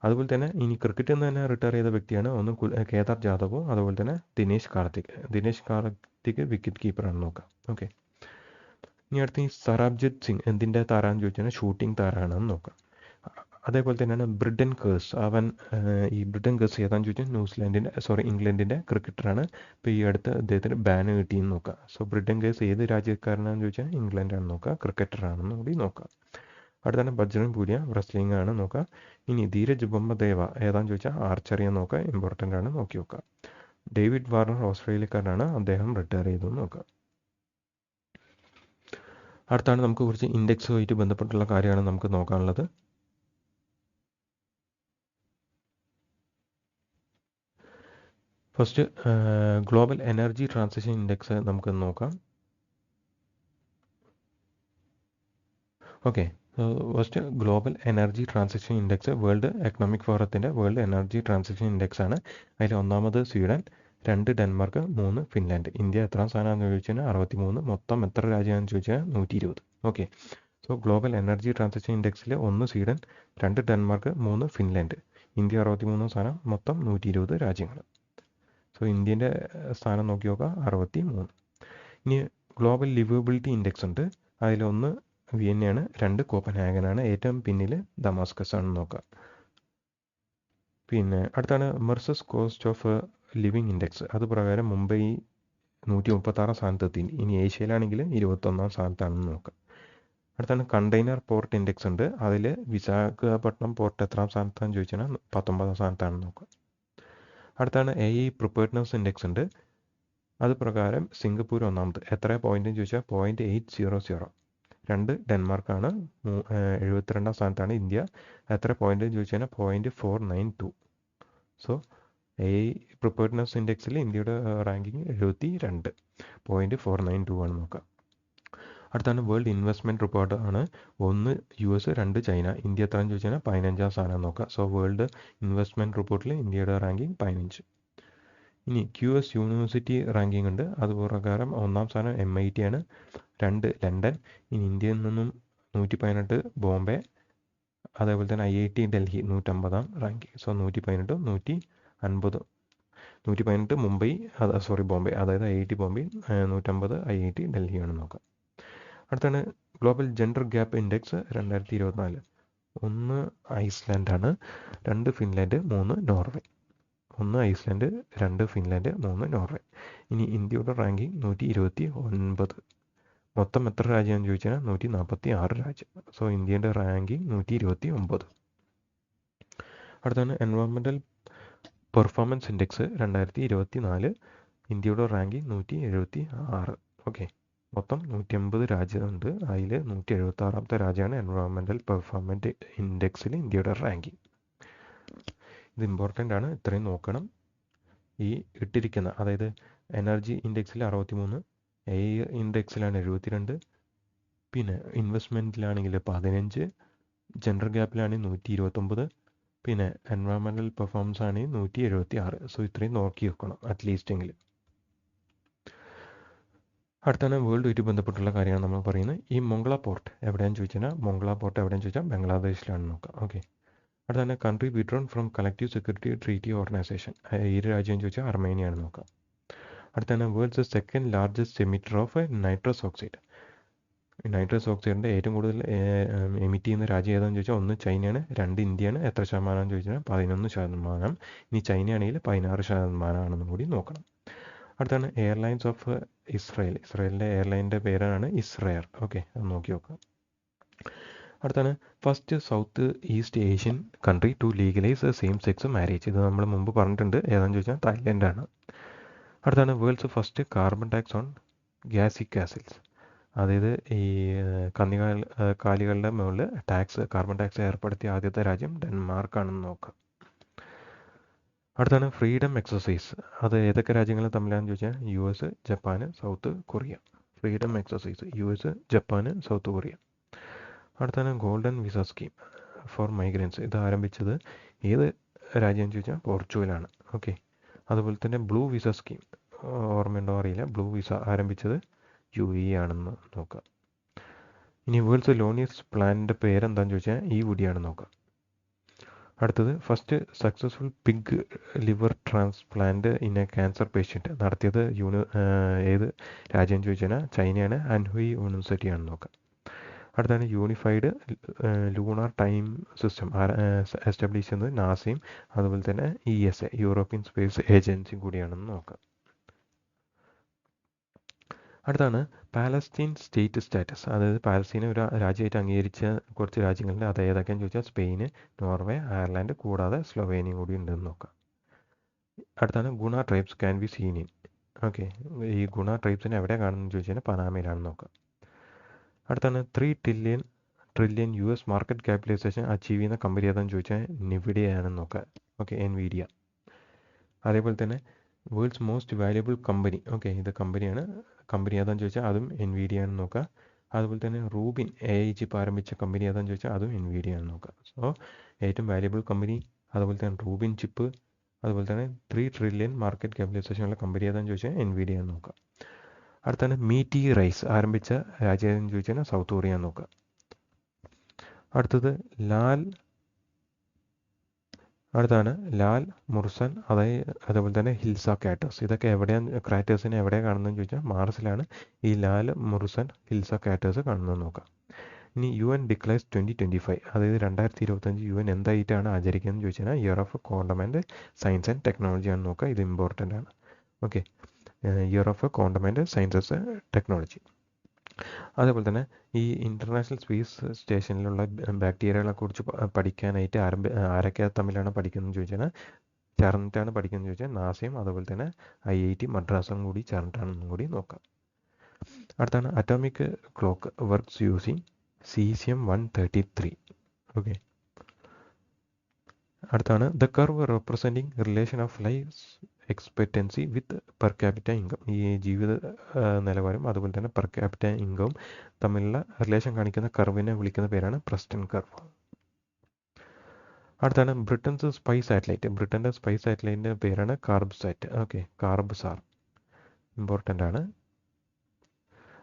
അതുപോലെ തന്നെ ഇനി ക്രിക്കറ്റിൽ നിന്ന് തന്നെ റിട്ടയർ ചെയ്ത വ്യക്തിയാണ് ഒന്ന് കേദാർ ജാദവും അതുപോലെ തന്നെ ദിനേശ് കാർത്തിക് വിക്കറ്റ് കീപ്പറാണെന്ന് നോക്കാം. ഓക്കെ, ഇനി അടുത്ത് ഈ സറാബ്ജിത്ത് സിംഗ് എന്തിൻ്റെ താരാന്ന് ചോദിച്ചാൽ ഷൂട്ടിംഗ് താരാണെന്ന് നോക്കാം. അതേപോലെ തന്നെയാണ് ബ്രിഡൻ കേഴ്സ്. അവൻ ഈ ബ്രിഡൻ കേഴ്സ് ഏതാണെന്ന് ചോദിച്ചാൽ ഇംഗ്ലണ്ടിൻ്റെ ക്രിക്കറ്ററാണ്. ഇപ്പോൾ ഈ അടുത്ത് അദ്ദേഹത്തിന് ബാൻ കിട്ടിയെന്ന് നോക്കാം. സോ ബ്രിഡൻ കേഴ്സ് ഏത് രാജ്യക്കാരനാണെന്ന് ചോദിച്ചാൽ ഇംഗ്ലണ്ടാണെന്ന് നോക്കുക, ക്രിക്കറ്ററാണെന്ന് കൂടി നോക്കാം. അടുത്താണ് ബജ്രംഗ് പൂനിയ, റെസ്ലിംഗ് ആണ് നോക്കുക. ഇനി ധീരജ് ബൊമ്മദേവ ഏതാണെന്ന് ചോദിച്ചാൽ ആർച്ചറിയെന്ന് നോക്കുക, ഇമ്പോർട്ടൻ്റ് ആണ്, നോക്കി നോക്കുക. ഡേവിഡ് വാർണർ ഓസ്ട്രേലിയക്കാരനാണ്, അദ്ദേഹം റിട്ടയർ ചെയ്തു നോക്കുക. അടുത്താണ് നമുക്ക് കുറച്ച് ഇൻഡെക്സുമായിട്ട് ബന്ധപ്പെട്ടുള്ള കാര്യമാണ് നമുക്ക് നോക്കാനുള്ളത്. First global energy transition index നമുക്ക് നോക്കാം. Okay, first global energy transition index world economic ഫോറത്തിൻ്റെ വേൾഡ് എനർജി ട്രാൻസിഷൻ ഇൻഡെക്സ് ആണ്. അതിൽ ഒന്നാമത് സ്വീഡൻ, 2 ഡെൻമാർക്ക്, 3 ഫിൻലാൻഡ്. ഇന്ത്യ എത്രാം സ്ഥാനമാണെന്ന് ചോദിച്ചാൽ 63. മൊത്തം എത്ര രാജ്യമാണെന്ന് ചോദിച്ചാൽ 120. Okay, so global energy transition ഇൻഡെക്സിൽ 1 സ്വീഡൻ, 2 ഡെൻമാർക്ക്, 3 ഫിൻലാൻഡ്. ഇന്ത്യ 63 സ്ഥാനം, മൊത്തം 120 രാജ്യങ്ങൾ. സോ ഇന്ത്യൻ്റെ സ്ഥാനം നോക്കി നോക്കുക, 63. ഇനി ഗ്ലോബൽ ലിവബിലിറ്റി ഇൻഡെക്സ് ഉണ്ട്. അതിലൊന്ന് വിയന്നയാണ്, 2 കോപ്പൻഹാഗനാണ്, ഏറ്റവും പിന്നിൽ ദമാസ്കസ് ആണെന്ന് നോക്കാം. പിന്നെ അടുത്താണ് മെർസസ് കോസ്റ്റ് ഓഫ് ലിവിങ് ഇൻഡെക്സ് അത് പ്രകാരം മുംബൈ 136 സ്ഥാനത്തെത്തി. ഇനി ഏഷ്യയിലാണെങ്കിൽ 21 സ്ഥാനത്താണെന്ന് നോക്കാം. അടുത്താണ് കണ്ടെയ്നർ പോർട്ട് ഇൻഡെക്സ് ഉണ്ട്. അതിൽ വിശാഖപട്ടണം പോർട്ട് എത്രാം സ്ഥാനത്താണെന്ന് ചോദിച്ചാൽ 19 സ്ഥാനത്താണെന്ന് നോക്കാം. അടുത്താണ് AI പ്രിപ്പയർഡ്നെസ് ഇൻഡെക്സ് ഉണ്ട്. അത് പ്രകാരം സിംഗപ്പൂർ ഒന്നാമത്. എത്ര പോയിന്റ് എന്ന് ചോദിച്ചാൽ 0.800. 2 ഡെൻമാർക്കാണ്. 72 സ്ഥാനത്താണ് ഇന്ത്യ. എത്ര പോയിന്റ് എന്ന് ചോദിച്ചാൽ 0.492. സോ AI പ്രിപ്പയർഡ്നെസ് ഇൻഡെക്സിൽ ഇന്ത്യയുടെ റാങ്കിങ് 72. 0.492 ആണ് നോക്കാം. അടുത്താണ് വേൾഡ് ഇൻവെസ്റ്റ്മെൻറ്റ് റിപ്പോർട്ട് ആണ്. 1 US, 2 ചൈന. ഇന്ത്യ എത്രയെന്ന് ചോദിച്ചാൽ 15 സ്ഥാനം നോക്കാം. സോ വേൾഡ് ഇൻവെസ്റ്റ്മെൻറ്റ് റിപ്പോർട്ടിൽ ഇന്ത്യയുടെ റാങ്കിങ് 15. ഇനി QS യൂണിവേഴ്സിറ്റി റാങ്കിങ് ഉണ്ട്. അത് പ്രകാരം 1-ാം സ്ഥാനം MIT ആണ്. 2 ലണ്ടൻ. ഇനി ഇന്ത്യയിൽ നിന്നും 118 ബോംബെ. അതേപോലെ തന്നെ IIT Delhi 150-ാം ranking. So 118, 150. 118 Mumbai, Bombay, അതായത് IIT ബോംബെ. 150 IIT ഡൽഹിയാണ് നോക്കാം. അടുത്താണ് global gender gap index 2024. 1 ഐസ്ലാൻഡാണ്. 2 Finland, 3 Norway. 1 Iceland, 2 Finland, 3 Norway. ഇനി ഇന്ത്യയുടെ റാങ്കിങ് 129. മൊത്തം എത്ര രാജ്യമാണെന്ന് ചോദിച്ചാൽ 146 രാജ്യം. സോ ഇന്ത്യയുടെ റാങ്കിങ് 129. അടുത്താണ് എൻവയോൺമെൻറ്റൽ പെർഫോമൻസ് ഇൻഡെക്സ് 2024. ഇന്ത്യയുടെ റാങ്കിങ് 176. ഓക്കെ, മൊത്തം 180 രാജ്യമുണ്ട്. അതിൽ 176ാമത്തെ രാജ്യമാണ് എൻവയോൺമെൻറ്റൽ പെർഫോമൻസ് ഇൻഡെക്സിൽ ഇന്ത്യയുടെ റാങ്കിങ്. ഇത് ഇമ്പോർട്ടൻ്റ് ആണ്, ഇത്രയും നോക്കണം. ഈ ഇട്ടിരിക്കുന്ന, അതായത് എനർജി ഇൻഡെക്സിൽ 63, AI ഇൻഡെക്സിലാണ് 72, പിന്നെ ഇൻവെസ്റ്റ്മെൻറ്റിലാണെങ്കിൽ 15, ജെൻഡർ ഗ്യാപ്പിലാണെങ്കിൽ 129, പിന്നെ എൻവയോൺമെൻറ്റൽ പെർഫോമൻസ് ആണെങ്കിൽ 176. സോ ഇത്രയും നോക്കി വെക്കണം അറ്റ്ലീസ്റ്റ് എങ്കിലും. അടുത്താണ് വേൾഡുമായിട്ട് ബന്ധപ്പെട്ടുള്ള കാര്യമാണ് നമ്മൾ പറയുന്നത്. ഈ മൊങ്ള പോർട്ട് എവിടെയാണെന്ന് ചോദിച്ചാൽ എവിടെയാണെന്ന് ചോദിച്ചാൽ ബംഗ്ലാദേശിലാണ് നോക്കാം. ഓക്കെ, അടുത്താണ് country withdrawn from collective security treaty organisation. ഈ രാജ്യം ചോദിച്ചാൽ അർമേനിയാണ് നോക്കാം. അടുത്താണ് world's second largest emitter of nitrous oxide. Nitrous ഓക്സൈഡിൻ്റെ ഏറ്റവും കൂടുതൽ എമിറ്റ് ചെയ്യുന്ന രാജ്യം ഏതാണെന്ന് ചോദിച്ചാൽ 1 ചൈനയാണ്, 2 ഇന്ത്യയാണ്. എത്ര ശതമാനം ചോദിച്ചാൽ 11%. ഇനി ചൈനയാണെങ്കിൽ 16% കൂടി നോക്കണം. അടുത്താണ് എയർലൈൻസ് ഓഫ് ഇസ്രായേൽ. ഇസ്രായേലിൻ്റെ എയർലൈനിൻ്റെ പേരാണ് ഇസ്രയർ. ഓക്കെ, അത് നോക്കി നോക്കാം. അടുത്താണ് first south east Asian country to legalise same sex marriage. ഇത് നമ്മൾ മുമ്പ് പറഞ്ഞിട്ടുണ്ട്. ഏതാണെന്ന് ചോദിച്ചാൽ തായ്ലൻഡാണ്. അടുത്താണ് world's first carbon tax on gastric acids. അതായത് ഈ കാലികളുടെ മുകളിൽ കാർബൺ ടാക്സ് ഏർപ്പെടുത്തിയ ആദ്യത്തെ രാജ്യം ഡെൻമാർക്കാണെന്ന് നോക്കാം. അടുത്താണ് ഫ്രീഡം എക്സസൈസ്. അത് ഏതൊക്കെ രാജ്യങ്ങൾ തമ്മിലാണെന്ന് ചോദിച്ചാൽ US, Japan, south Korea. Freedom exercise US, Japan, south Korea. അടുത്താണ് golden visa scheme for migrants. ഇത് ആരംഭിച്ചത് ഏത് രാജ്യം ചോദിച്ചാൽ പോർച്ചുഗലാണ്. ഓക്കെ, അതുപോലെ തന്നെ ബ്ലൂ വിസ സ്കീം, ഓർമ്മയുണ്ടോ അറിയില്ല, ബ്ലൂ വിസ ആരംഭിച്ചത് UAE ആണെന്ന് നോക്കാം. ഇനി വേൾഡ്സ് ലോണിയസ്റ്റ് പ്ലാനിൻ്റെ പേരെന്താണെന്ന് ചോദിച്ചാൽ EVD നോക്കാം. അടുത്തത് first successful pig liver transplant in A cancer patient നടത്തിയത് ഏത് രാജ്യം ചോദിച്ചാൽ ചൈനയാണ്, അൻഹുയി യൂണിവേഴ്സിറ്റി ആണെന്ന് നോക്കാം. അടുത്താണ് unified lunar time system establish ചെയ്യുന്നത് നാസയും അതുപോലെ തന്നെ ESA യൂറോപ്യൻ സ്പേസ് ഏജൻസിയും കൂടിയാണെന്ന് നോക്കാം. അടുത്താണ് പാലസ്തീൻ സ്റ്റേറ്റ് സ്റ്റാറ്റസ്. അതായത് പാലസ്തീനെ ഒരു രാജ്യമായിട്ട് അംഗീകരിച്ച കുറച്ച് രാജ്യങ്ങളുണ്ട്. അത് ഏതൊക്കെയാണെന്ന് ചോദിച്ചാൽ സ്പെയിന്, നോർവേ, അയർലാൻഡ് കൂടാതെ സ്ലൊവേനിയ കൂടി ഉണ്ടെന്ന് നോക്കാം. അടുത്താണ് ഗുണ tribes can be seen in. Okay, ഈ ഗുണ ട്രൈബ്സിനെ എവിടെ കാണുമെന്ന് ചോദിച്ചാൽ പനാമയിലാണെന്ന് നോക്കാം. അടുത്താണ് 3 trillion US market capitalisation achieve ചെയ്യുന്ന കമ്പനി ഏതാണെന്ന് ചോദിച്ചാൽ നിവിഡിയാണെന്ന് നോക്കാം. Okay, NVIDIA. അതേപോലെ തന്നെ world's most valuable company. Okay, ഇത് കമ്പനിയാണ്. കമ്പനി ഏതാണെന്ന് ചോദിച്ചാൽ അതും NVIDIA ആണെന്ന് നോക്കാം. അതുപോലെ തന്നെ റൂബിൻ AI ചിപ്പ് ആരംഭിച്ച കമ്പനി ഏതാണെന്ന് ചോദിച്ചാൽ അതും NVIDIA ആണെന്ന് നോക്കാം. സോ ഏറ്റവും വാല്യുബിൾ കമ്പനി, അതുപോലെ തന്നെ റൂബിൻ ചിപ്പ്, അതുപോലെ തന്നെ 3 ട്രില്യൺ മാർക്കറ്റ് ക്യാപിറ്റലൈസേഷനുള്ള കമ്പനി ഏതാണെന്ന് ചോദിച്ചാൽ NVIDIA ആണെന്ന് നോക്കാം. അടുത്താണ് മീറ്റി റൈസ് ആരംഭിച്ച രാജ്യം ഏതെന്ന് ചോദിച്ചാൽ സൗത്ത് കൊറിയ എന്ന് നോക്കാം. അടുത്തത് അടുത്താണ് ലാൽ മുർസൻ, അതേപോലെ തന്നെ ഹിൽസ കാറ്റേഴ്സ്. ഇതൊക്കെ എവിടെയാണ്, ക്രാറ്റേഴ്സിനെ എവിടെയാണ് കാണുന്നതെന്ന് ചോദിച്ചാൽ മാർസിലാണ് ഈ ലാൽ മുർസൻ ഹിൽസ കാറ്റേഴ്സ് കാണുന്നതെന്ന് നോക്കാം. ഇനി UN ഡിക്ലെയർസ് 2025, അതായത് 2025 UN എന്തായിട്ടാണ് ആചരിക്കുന്നത് ചോദിച്ചു കഴിഞ്ഞാൽ year of quantum and science and technology ആണ് നോക്കുക. ഇത് ഇമ്പോർട്ടൻ്റ് ആണ്. Okay, year of quantum and sciences technology. അതേപോലെ തന്നെ ഈ ഇൻ്റർനാഷണൽ സ്പേസ് സ്റ്റേഷനിലുള്ള ബാക്ടീരിയകളെ കുറിച്ച് പഠിക്കാനായിട്ട് ആരൊക്കെ തമ്മിലാണ് പഠിക്കുന്നത് ചോദിച്ചാൽ ചേർന്നിട്ടാണ് പഠിക്കുന്നത് ചോദിച്ചാൽ നാസയും അതുപോലെ തന്നെ IIT മദ്രാസും കൂടി ചേർന്നിട്ടാണെന്നും കൂടി നോക്കാം. അടുത്താണ് atomic clock works using cesium-133. Okay, അടുത്താണ് the curve representing relation of life expectancy with per capita income. ഈ ജീവിത നിലവാരം അതുപോലെ തന്നെ പെർ ക്യാപിറ്റ ഇൻകം തമ്മിലുള്ള റിലേഷൻ കാണിക്കുന്ന കർവിനെ വിളിക്കുന്ന പേരാണ് പ്രസ്റ്റൺ കർവ്. അടുത്താണ് ബ്രിട്ടൻസ് സ്പൈ സാറ്റലൈറ്റ്. ബ്രിട്ടൻ്റെ സ്പൈ സാറ്റലൈറ്റിൻ്റെ പേരാണ് കാർബ്സാറ്റ്. ഓക്കെ, കാർബ്സാർ ഇമ്പോർട്ടൻ്റ് ആണ്.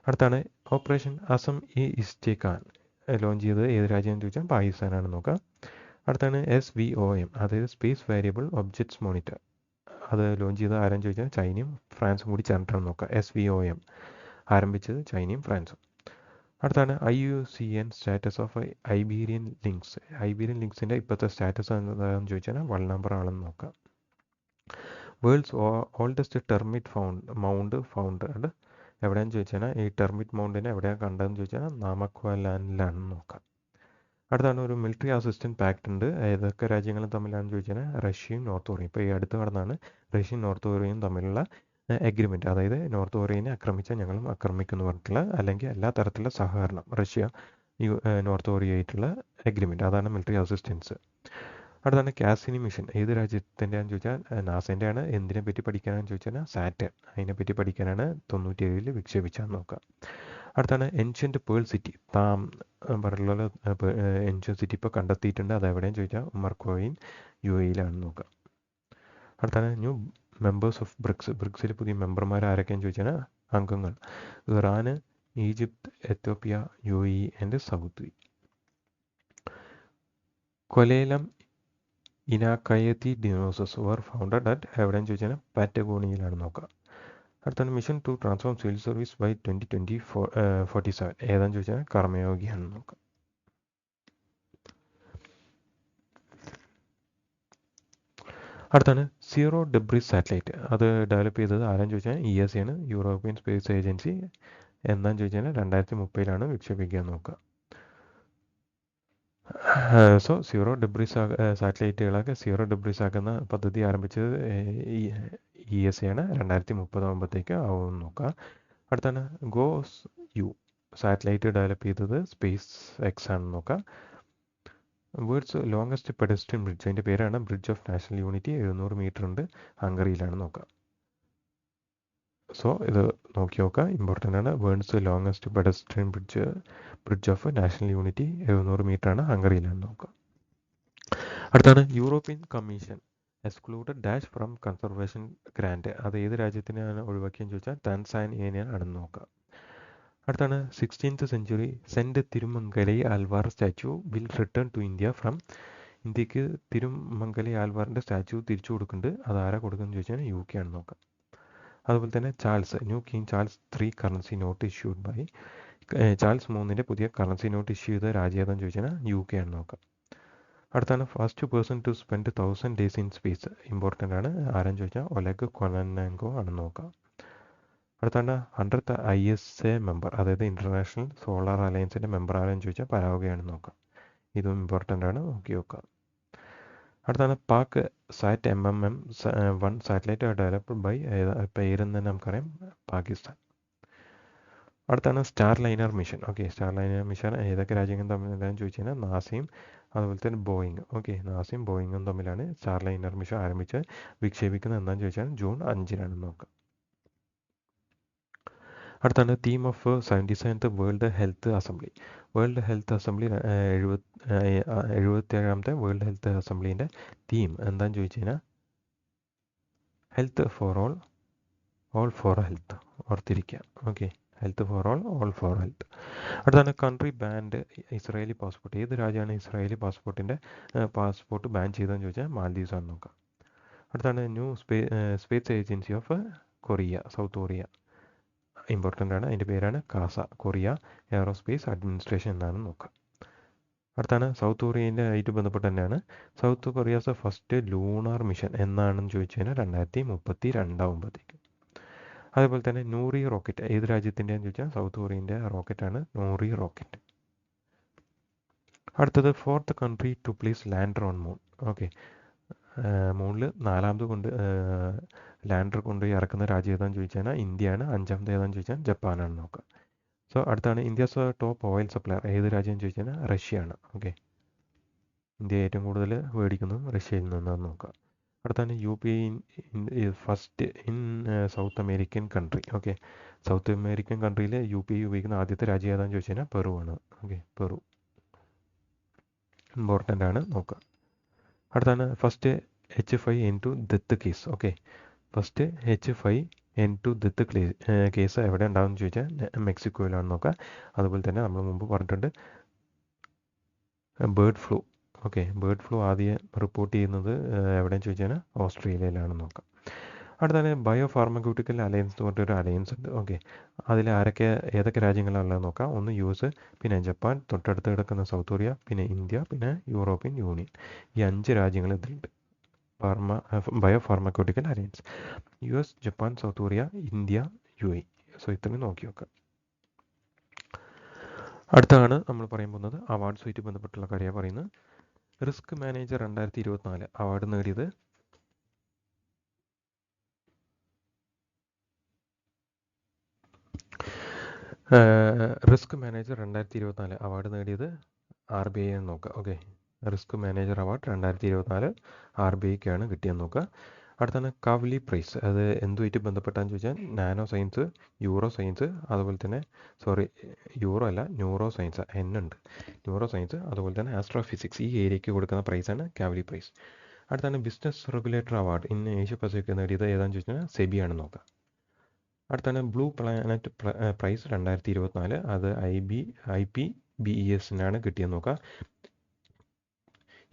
അടുത്താണ് ഓപ്പറേഷൻ അസം ഇ ഇസ്റ്റേഖാൻ ലോഞ്ച് ചെയ്തത് ഏത് രാജ്യം എന്ന് ചോദിച്ചാൽ പാകിസ്ഥാനാണ് നോക്കുക. അടുത്താണ് SVOM, അതായത് സ്പേസ് വേരിയബിൾ ഒബ്ജക്ട്സ് മോണിറ്റർ. അത് ലോഞ്ച് ചെയ്തത് ആരെന്ന് ചോദിച്ചാൽ ചൈനയും ഫ്രാൻസും കൂടി ചേർന്നിട്ടാണ് നോക്കുക. SVOM ആരംഭിച്ചത് ചൈനയും ഫ്രാൻസും. അടുത്താണ് IUCN status of Iberian lynx. Iberian ലിങ്ക്സിൻ്റെ ഇപ്പോഴത്തെ സ്റ്റാറ്റസ് എന്താണെന്ന് ചോദിച്ചാൽ വൾനറബിൾ ആണെന്ന് നോക്കാം. World's oldest termite mound founded എവിടെയാണെന്ന് ചോദിച്ചാൽ ഈ ടെർമിറ്റ് മൗണ്ടിനെ എവിടെയാണ് കണ്ടതെന്ന് ചോദിച്ചാൽ നാമക്വാലാൻഡിലാണെന്ന് നോക്കാം. അടുത്താണ് ഒരു മിലിറ്ററി അസിസ്റ്റൻറ്റ് പാക്ട് ഉണ്ട്. ഏതൊക്കെ രാജ്യങ്ങളും തമ്മിലാണെന്ന് ചോദിച്ചാൽ റഷ്യയും നോർത്ത് കൊറിയയും. ഇപ്പോൾ ഈ അടുത്ത് നടന്നാണ് റഷ്യയും നോർത്ത് കൊറിയയും തമ്മിലുള്ള എഗ്രിമെൻറ്റ്. അതായത് നോർത്ത് കൊറിയനെ ആക്രമിച്ചാൽ ഞങ്ങളും ആക്രമിക്കുന്നു പറഞ്ഞിട്ടുള്ള അല്ലെങ്കിൽ എല്ലാ തരത്തിലുള്ള സഹകരണം റഷ്യ നോർത്ത് കൊറിയയായിട്ടുള്ള എഗ്രിമെൻറ്റ്, അതാണ് മിലിറ്ററി അസിസ്റ്റൻസ്. അടുത്താണ് കാസിനി മിഷൻ. ഏത് രാജ്യത്തിൻ്റെയാണെന്ന് ചോദിച്ചാൽ നാസേൻ്റെയാണ്. എന്തിനെ പറ്റി പഠിക്കാനാണെന്ന് ചോദിച്ചാൽ സാറ്റേൺ, അതിനെപ്പറ്റി പഠിക്കാനാണ് 97 വിക്ഷേപിച്ചാന്ന് നോക്കുക. അടുത്താണ് എൻഷ്യൻ്റ് പേൾ സിറ്റി. പറഞ്ഞുള്ള എൻഷ്യൻ സിറ്റി ഇപ്പോൾ കണ്ടെത്തിയിട്ടുണ്ട്. അത് എവിടെയെന്ന് ചോദിച്ചാൽ ഉമർകോയിൻ UAE നോക്കുക. അടുത്താണ് ന്യൂ മെമ്പേഴ്സ് ഓഫ് ബ്രിക്സ്. ബ്രിക്സിൽ പുതിയ മെമ്പർമാർ ആരൊക്കെയെന്ന് ചോദിച്ചാൽ അംഗങ്ങൾ Iran, Egypt, Ethiopia, UAE and Saudi. കൊലേലം ഇനാക്കയത്തി ഡിനോസസ് വർ ഫൗണ്ടഡ് അറ്റ് എവിടെയെന്ന് ചോദിച്ചാൽ പാറ്റഗോണിയയിലാണ് നോക്കുക. അടുത്താണ് mission to transform civil service by 2047 ഏതാണെന്ന് ചോദിച്ചാൽ കർമ്മയോഗിയാണ് നോക്കുക. അടുത്താണ് സീറോ ഡെബ്രിസ് സാറ്റലൈറ്റ്. അത് ഡെവലപ്പ് ചെയ്തത് ആരാന്ന് ചോദിച്ചാൽ ESA ആണ്, യൂറോപ്യൻ സ്പേസ് ഏജൻസി. എന്താണെന്ന് ചോദിച്ചാൽ 2030 വിക്ഷേപിക്കുക നോക്കുക. സോ സീറോ ഡെബ്രിസ് സാറ്റലൈറ്റുകളൊക്കെ സീറോ ഡെബ്രിസ് ആക്കുന്ന പദ്ധതി ആരംഭിച്ചത് ESA ആണ്. 2030 ആവും നോക്കുക. അടുത്താണ് ഗോസ് യു സാറ്റലൈറ്റ് ഡെവലപ്പ് ചെയ്തത് സ്പേസ് എക്സ് ആണ് നോക്കുക. വേൾഡ്സ് ലോങ്സ്റ്റ് പെഡസ്ട്രിയൻ ബ്രിഡ്ജ്, അതിൻ്റെ പേരാണ് bridge of national unity. 700 metre ഉണ്ട്, ഹംഗറിയിലാണ് നോക്കുക. സോ ഇത് നോക്കി നോക്കുക, ഇമ്പോർട്ടൻ്റ് ആണ്. World's longest pedestrian bridge of national unity 700 metre ആണ്, ഹംഗറിയിലാണ് നോക്കുക. അടുത്താണ് European commission excluded dash from conservation grant. അത് ഏത് രാജ്യത്തിനാണ് ഒഴിവാക്കിയെന്ന് ചോദിച്ചാൽ താൻസാനിയയാണ് നോക്കുക. അടുത്താണ് 16th century saint Tirumangai Alvar statue will return to India from. ഇന്ത്യക്ക് തിരുമംഗലൈ ആൽവാറിൻ്റെ സ്റ്റാച്യു തിരിച്ചു കൊടുക്കുന്നുണ്ട്. അത് ആരാ കൊടുക്കുന്നത് ചോദിച്ചാൽ UK ആണ് നോക്കുക. അതുപോലെ തന്നെ new king Charles 3 currency note issued by Charles 3 പുതിയ കറൻസി നോട്ട് ഇഷ്യൂ ചെയ്ത രാജ്യം ഏതാണെന്ന് ചോദിച്ചാൽ UK ആണ് നോക്കുക. അടുത്താണ് first person to spend 1000 days in space. Important ആണ്. ആരാന്ന് ചോദിച്ചാൽ ഒലെഗ് കൊനനെങ്കോ ആണ് നോക്കുക. അടുത്താണ് 100th ISA മെമ്പർ, അതായത് ഇൻ്റർനാഷണൽ സോളാർ അലയൻസിൻ്റെ മെമ്പർ ആരെന്ന് ചോദിച്ചാൽ പരാഗ്വേയാണ് നോക്കുക. ഇതും ഇമ്പോർട്ടൻ്റ് ആണ്, നോക്കി നോക്കുക. അടുത്താണ് പാക് സാറ്റ് MMM-1 സാറ്റലൈറ്റ് ഡെവലപ്ഡ് ബൈ പേരെന്ന് തന്നെ നമുക്കറിയാം പാകിസ്ഥാൻ. അടുത്താണ് star liner mission. Okay, star liner mission ഏതൊക്കെ രാജ്യങ്ങൾ തമ്മിലാണെന്ന് ചോദിച്ചു കഴിഞ്ഞാൽ നാസയും അതുപോലെ തന്നെ ബോയിങ്. ഓക്കെ, നാസയും ബോയിങ്ങും തമ്മിലാണ് സ്റ്റാർ ലൈനർ മിഷൻ ആരംഭിച്ച് വിക്ഷേപിക്കുന്നത് എന്താണെന്ന് ചോദിച്ചാൽ ജൂൺ 5 നോക്കുക. അടുത്താണ് theme of 77th world health assembly. World health assembly 77ാമത്തെ വേൾഡ് ഹെൽത്ത് അസംബ്ലീൻ്റെ തീം എന്താണെന്ന് ചോദിച്ചു കഴിഞ്ഞാൽ health for all for health. ഓർത്തിരിക്കുക. Okay, health for all for health. അടുത്താണ് കൺട്രി ബാൻഡ് ഇസ്രായേലി പാസ്പോർട്ട്. ഏത് രാജ്യമാണ് ഇസ്രായേലി പാസ്പോർട്ട് ബാൻ ചെയ്തതെന്ന് ചോദിച്ചാൽ മാൽദീവ്സ് ആണ് നോക്കുക. അടുത്താണ് new space agency of Korea, south Korea. Important ആണ്. അതിൻ്റെ പേരാണ് കാസ, കൊറിയ എയറോസ്പേസ് അഡ്മിനിസ്ട്രേഷൻ എന്നാണ് നോക്കുക. അടുത്താണ് സൗത്ത് കൊറിയൻ്റെ ആയിട്ട് ബന്ധപ്പെട്ട് തന്നെയാണ്. സൗത്ത് കൊറിയാസ് ഫസ്റ്റ് ലൂണാർ മിഷൻ എന്നാണെന്ന് ചോദിച്ചു കഴിഞ്ഞാൽ 2032 ആകുമ്പോഴത്തേക്കും. അതേപോലെ തന്നെ നൂറി റോക്കറ്റ് ഏത് രാജ്യത്തിൻ്റെയെന്ന് ചോദിച്ചാൽ സൗത്ത് കൊറിയൻ്റെ റോക്കറ്റാണ് നൂറി റോക്കറ്റ്. അടുത്തത് 4th country to place lander on moon. Okay, മൂണിൽ 4ാമത് ലാൻഡർ കൊണ്ടുപോയി ഇറക്കുന്ന രാജ്യം ഏതാണെന്ന് ചോദിച്ചാൽ ഇന്ത്യയാണ്. 5ാമത് ഏതാണെന്ന് ചോദിച്ചാൽ ജപ്പാനാണ് നോക്കുക. സോ അടുത്താണ് ഇന്ത്യസ് ടോപ്പ് ഓയിൽ സപ്ലയർ ഏത് രാജ്യം എന്ന് ചോദിച്ചാൽ റഷ്യയാണ്. ഓക്കെ, ഇന്ത്യ ഏറ്റവും കൂടുതൽ മേടിക്കുന്നതും റഷ്യയിൽ നിന്നാണ് നോക്കുക. അടുത്താണ് UP first in south American country. Okay, south American കൺട്രിയിൽ UP ഉപയോഗിക്കുന്ന ആദ്യത്തെ രാജ്യം ഏതാണെന്ന് ചോദിച്ചു കഴിഞ്ഞാൽ പെറു ആണ്. ഓക്കെ, പെറു ഇമ്പോർട്ടൻ്റ് ആണ് നോക്കുക. അടുത്താണ് first H5N2 death case. Okay, first H5N2 death case എവിടെ ഉണ്ടാകുമെന്ന് ചോദിച്ചാൽ മെക്സിക്കോയിലാണ് നോക്കുക. അതുപോലെ തന്നെ നമ്മൾ മുമ്പ് പറഞ്ഞിട്ടുണ്ട് bird flu. Okay, bird flu ആദ്യം റിപ്പോർട്ട് ചെയ്യുന്നത് എവിടെയെന്ന് ചോദിച്ചാൽ ഓസ്ട്രേലിയയിലാണ് നോക്കുക. അടുത്താണ് ബയോ ഫാർമസ്യൂട്ടിക്കൽ അലയൻസ് എന്ന് പറഞ്ഞൊരു അലയൻസ് ഉണ്ട്. ഓക്കെ, അതിൽ ഏതൊക്കെ രാജ്യങ്ങളാണുള്ളത് നോക്കാം. ഒന്ന് US, പിന്നെ ജപ്പാൻ, തൊട്ടടുത്ത് കിടക്കുന്ന സൗത്ത് കൊറിയ, പിന്നെ ഇന്ത്യ, പിന്നെ യൂറോപ്യൻ യൂണിയൻ. ഈ 5 രാജ്യങ്ങൾ ഇതിലുണ്ട്. Bio pharmaceutical alliance US, Japan, south Korea, India, UAE. So ഇത്രയും നോക്കി വെക്കാം. അടുത്താണ് നമ്മൾ പറയാൻ പോകുന്നത് അവാർഡ്സുമായിട്ട് ബന്ധപ്പെട്ടുള്ള കാര്യമാണ് പറയുന്നത്. റിസ്ക് മാനേജർ 2024 അവാർഡ് നേടിയത് റിസ്ക് മാനേജർ 2024 അവാർഡ് നേടിയത് RBI ആണ് നോക്കുക. ഓക്കെ, റിസ്ക് മാനേജർ അവാർഡ് 2024 RBIക്കാണ് കിട്ടിയെന്ന് നോക്കുക. അടുത്താണ് കവ്ലി പ്രൈസ്. അത് എന്തുമായിട്ട് ബന്ധപ്പെട്ടാന്ന് ചോദിച്ചാൽ നാനോ സയൻസ്, യൂറോ സയൻസ്, അതുപോലെ തന്നെ യൂറോ അല്ല ന്യൂറോ സയൻസ്, ഉണ്ട് ന്യൂറോ സയൻസ്, അതുപോലെ തന്നെ ആസ്ട്രോഫിസിക്സ്, ഈ ഏരിയയ്ക്ക് കൊടുക്കുന്ന പ്രൈസാണ് കവ്ലി പ്രൈസ്. അടുത്താണ് business regulator award in Asia Pacific നേടിയത് ഏതാണെന്ന് ചോദിച്ചാൽ സെബിയാണ് നോക്കുക. അടുത്താണ് ബ്ലൂ പ്ലാനറ്റ് പ്രൈസ് 2024, അത് IPBESനാണ് കിട്ടിയെന്ന് നോക്കുക.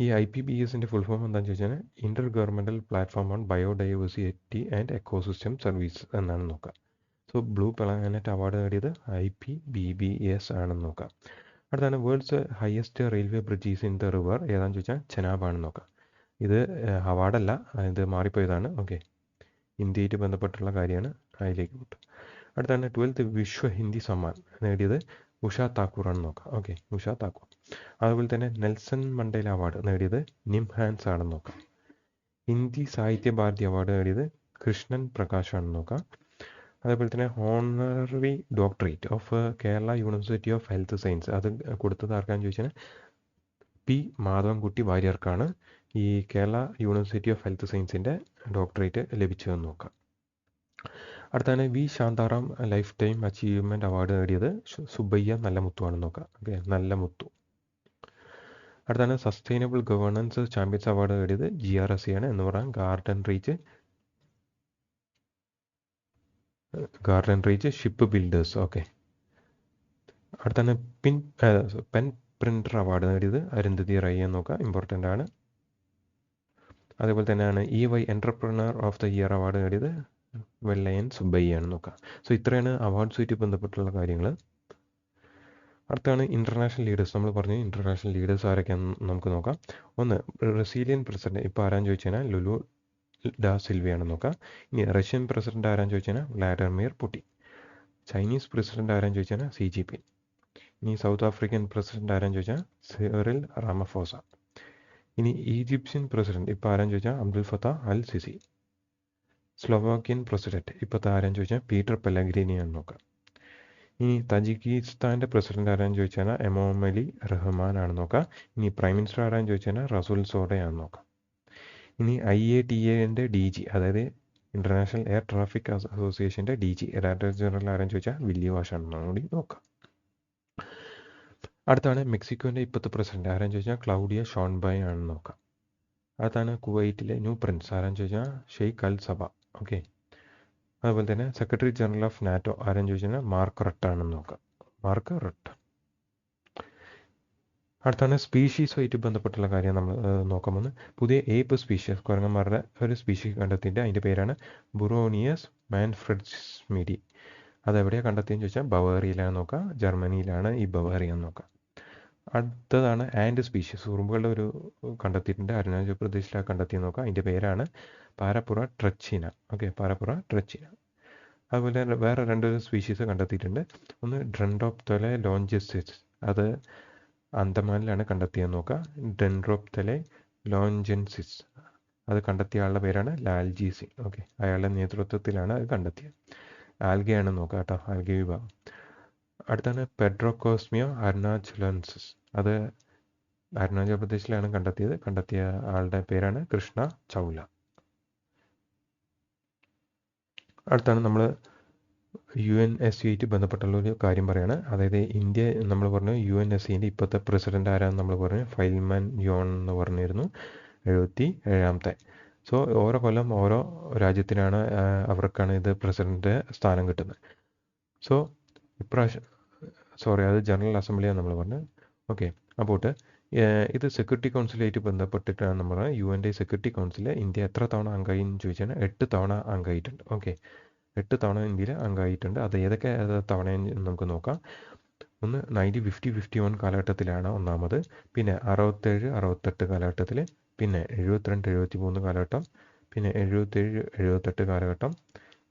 ഈ IPBESൻ്റെ ഫുൾ ഫോം എന്താണെന്ന് ചോദിച്ചാൽ inter governmental platform on biodiversity and ecosystem service എന്നാണ് നോക്കുക. സോ ബ്ലൂ പ്ലാനറ്റ് അവാർഡ് നേടിയത് IPBES ആണെന്ന് നോക്കാം. അടുത്താണ് world's highest railway bridges in the river ഏതാണെന്ന് ചോദിച്ചാൽ ചെനാബാണെന്ന് നോക്കാം. ഇത് അവാർഡല്ല, ഇത് മാറിപ്പോയതാണ്. ഓക്കെ, ഇന്ത്യയായിട്ട് ബന്ധപ്പെട്ടുള്ള കാര്യമാണ്, അതിലേക്ക് കിട്ടും. അടുത്താണ് 12th വിശ്വ ഹിന്ദി സമ്മാൻ നേടിയത് ഉഷ താക്കൂറാണ് നോക്കാം. ഓക്കെ, ഉഷ താക്കൂർ. അതുപോലെ തന്നെ നെൽസൺ മണ്ടേല അവാർഡ് നേടിയത് നിംഹാൻസ് ആണെന്ന് നോക്കാം. ഹിന്ദി സാഹിത്യ ഭാരതി അവാർഡ് നേടിയത് കൃഷ്ണൻ പ്രകാശ് ആണെന്ന് നോക്കാം. അതേപോലെ തന്നെ honorary doctorate of Kerala university of health science അത് കൊടുത്തത് ആർക്കാന്ന് ചോദിച്ചാൽ P മാധവൻകുട്ടി വാര്യർക്കാണ് ഈ കേരള യൂണിവേഴ്സിറ്റി ഓഫ് ഹെൽത്ത് സയൻസിൻ്റെ ഡോക്ടറേറ്റ് ലഭിച്ചതെന്ന് നോക്കാം. അടുത്താണ് V Shantaram lifetime achievement award നേടിയത് സുബ്ബയ്യ നല്ലമുത്തു ആണെന്ന് നോക്കാം. ഓക്കെ, നല്ലമുത്തു. അടുത്താണ് സസ്റ്റൈനബിൾ ഗവേണൻസ് ചാമ്പ്യൻസ് അവാർഡ് നേടിയത് GRSE ആണ് എന്ന് പറയാം. Garden reach ship builders. Okay, അടുത്താണ് പെൻ പ്രിൻ്റർ അവാർഡ് നേടിയത് അരുന്ധതി റൈ എന്ന് നോക്കാം, ഇമ്പോർട്ടൻ്റ് ആണ്. അതേപോലെ തന്നെയാണ് EY entrepreneur of the year award നേടിയത് വെള്ളയൻ സുബ്ബയ്യാണ് നോക്കാം. സോ ഇത്രയാണ് അവാർഡ്സുമായിട്ട് ബന്ധപ്പെട്ടുള്ള കാര്യങ്ങൾ. അടുത്താണ് ഇൻ്റർനാഷണൽ ലീഡേഴ്സ്. നമ്മൾ പറഞ്ഞു ഇൻ്റർനാഷണൽ ലീഡേഴ്സ് ആരൊക്കെയാണെന്ന് നമുക്ക് നോക്കാം. ഒന്ന് ബ്രസീലിയൻ പ്രസിഡന്റ് ഇപ്പോൾ ആരാന്ന് ചോദിച്ചു കഴിഞ്ഞാൽ ലുലു ഡാ സിൽവയാണെന്ന് നോക്കാം. ഇനി റഷ്യൻ പ്രസിഡന്റ് ആരാന്ന് ചോദിച്ചു കഴിഞ്ഞാൽ വ്ളാഡിമിർ പുടിൻ. ചൈനീസ് പ്രസിഡന്റ് ആരാന്ന് ചോദിച്ചു കഴിഞ്ഞാൽ Xi Jinping. ഇനി സൗത്ത് ആഫ്രിക്കൻ പ്രസിഡന്റ് ആരാന്ന് ചോദിച്ചാൽ സിറിൽ റാമഫോസ. ഇനി ഈജിപ്ഷ്യൻ പ്രസിഡന്റ് ഇപ്പോൾ ആരാന്ന് ചോദിച്ചാൽ Abdul Fattah al Sisi. Slovakian president ഇപ്പോഴത്തെ ആരാന്ന് ചോദിച്ചാൽ പീറ്റർ പെല്ലഗ്രീനിയാണെന്ന് നോക്കാം. ഇനി തജിക്കിസ്ഥാൻ്റെ പ്രസിഡന്റ് ആരാന്ന് ചോദിച്ചാൽ എമോമലി റഹ്മാൻ ആണെന്ന് നോക്കാം. ഇനി പ്രൈം മിനിസ്റ്റർ ആരാന്ന് ചോദിച്ചാൽ റസൂൽ സോഡയാണെന്ന് നോക്കാം. ഇനി IATA DG, അതായത് ഇൻ്റർനാഷണൽ എയർ ട്രാഫിക് അസോസിയേഷൻ്റെ DG ഡയറക്ടർ ജനറൽ ആരാന്ന് ചോദിച്ചാൽ വില്ലി വാഷ് ആണെന്ന് കൂടി നോക്കാം. അടുത്താണ് മെക്സിക്കോൻ്റെ ഇപ്പോഴത്തെ പ്രസിഡന്റ് ആരാന്ന് ചോദിച്ചാൽ ക്ലൗഡിയ ഷോൺബായ് ആണെന്ന് നോക്കാം. അടുത്താണ് കുവൈറ്റിലെ ന്യൂ പ്രിൻസ് ആരാന്ന് ചോദിച്ചാൽ ഷെയ്ഖ് അൽ സബ. ഓക്കെ, അതുപോലെ തന്നെ സെക്രട്ടറി ജനറൽ ഓഫ് നാറ്റോ ആരാന്ന് ചോദിച്ചാൽ മാർക്ക് റട്ട് ആണെന്ന് നോക്കാം, മാർക്ക് റട്ട്. അടുത്താണ് സ്പീഷീസുമായിട്ട് ബന്ധപ്പെട്ടുള്ള കാര്യം നമ്മൾ നോക്കുമ്പോൾ പുതിയ ഏപ്പ് സ്പീഷീസ് കുരങ്ങന്മാരുടെ ഒരു സ്പീഷീസ് കണ്ടെത്തിയിട്ട് അതിൻ്റെ പേരാണ് ബുറോണിയസ് മാൻഫ്രെഡ്സ് മീഡി. അതെവിടെയാണ് കണ്ടെത്തിയെന്ന് ചോദിച്ചാൽ ബവേറിയയിലാണ് നോക്കുക, ജർമ്മനിയിലാണ് ഈ ബവേറിയ എന്ന് നോക്കുക. അടുത്തതാണ് ആൻഡ് സ്പീഷീസ്, ഉറുമ്പുകളുടെ ഒരു കണ്ടെത്തിയിട്ടുണ്ട്, അരുണാചൽ പ്രദേശിലാണ് കണ്ടെത്തിയെന്ന് നോക്കുക. അതിൻ്റെ പേരാണ് പാരപ്പുറ ട്രച്ചീന. ഓക്കെ, പാരപ്പുറ ട്രച്ചീന. അതുപോലെ തന്നെ വേറെ 2 സ്പീഷീസ് കണ്ടെത്തിയിട്ടുണ്ട്. ഒന്ന് ഡ്രൻഡ്രോപ്തെലെ ലോഞ്ചെൻസിസ്, അത് അന്തമാനിലാണ് കണ്ടെത്തിയെന്ന് നോക്കുക. ഡെൻഡ്രോപ്തെലെ ലോഞ്ചെൻസിസ്, അത് കണ്ടെത്തിയ ആളുടെ പേരാണ് ലാൽജി സിംഗ്. ഓക്കെ, അയാളുടെ നേതൃത്വത്തിലാണ് അത് കണ്ടെത്തിയത്. ആൽഗയാണ് നോക്കുക കേട്ടോ, ആൽഗ വിഭാഗം. അടുത്താണ് പെഡ്രോകോസ്മിയ അരുണാചലൻസിസ്, അത് അരുണാചൽ പ്രദേശിലാണ് കണ്ടെത്തിയത്. കണ്ടെത്തിയ ആളുടെ പേരാണ് കൃഷ്ണ ചൗല. അടുത്താണ് നമ്മൾ UNSC ആയിട്ട് ബന്ധപ്പെട്ടുള്ള ഒരു കാര്യം പറയുകയാണ്. അതായത് ഇന്ത്യ നമ്മൾ പറഞ്ഞു UNSCൻ്റെ ഇപ്പോഴത്തെ പ്രസിഡന്റ് ആരാന്ന് നമ്മൾ പറഞ്ഞു, ഫൈൽമാൻ യോൺ എന്ന് പറഞ്ഞിരുന്നു, 77ാമത്തെ. സോ ഓരോ കൊല്ലം ഓരോ രാജ്യത്തിനാണ് അവർക്കാണ് ഇത് പ്രസിഡന്റ് സ്ഥാനം കിട്ടുന്നത്. സോ ഇപ്രാവശ്യം അത് ജനറൽ അസംബ്ലിയാണ് നമ്മൾ പറഞ്ഞത്. ഓക്കെ, അപ്പോൾ ഇത് സെക്യൂരിറ്റി കൗൺസിലായിട്ട് ബന്ധപ്പെട്ടിട്ടാണ് നമ്മൾ UN സെക്യൂരിറ്റി കൗൺസിലിൽ ഇന്ത്യ എത്ര തവണ അംഗമായി എന്ന് ചോദിച്ചാൽ 8 തവണ അംഗമായിട്ടുണ്ട്. ഓക്കെ, 8 തവണ ഇന്ത്യയിൽ അംഗമായിട്ടുണ്ട്. അത് ഏതൊക്കെ തവണയെന്ന് നമുക്ക് നോക്കാം. ഒന്ന് 1950-51 കാലഘട്ടത്തിലാണ് ഒന്നാമത്, പിന്നെ 67-68 കാലഘട്ടത്തിൽ, പിന്നെ 72-73 കാലഘട്ടം, പിന്നെ 77-78 കാലഘട്ടം,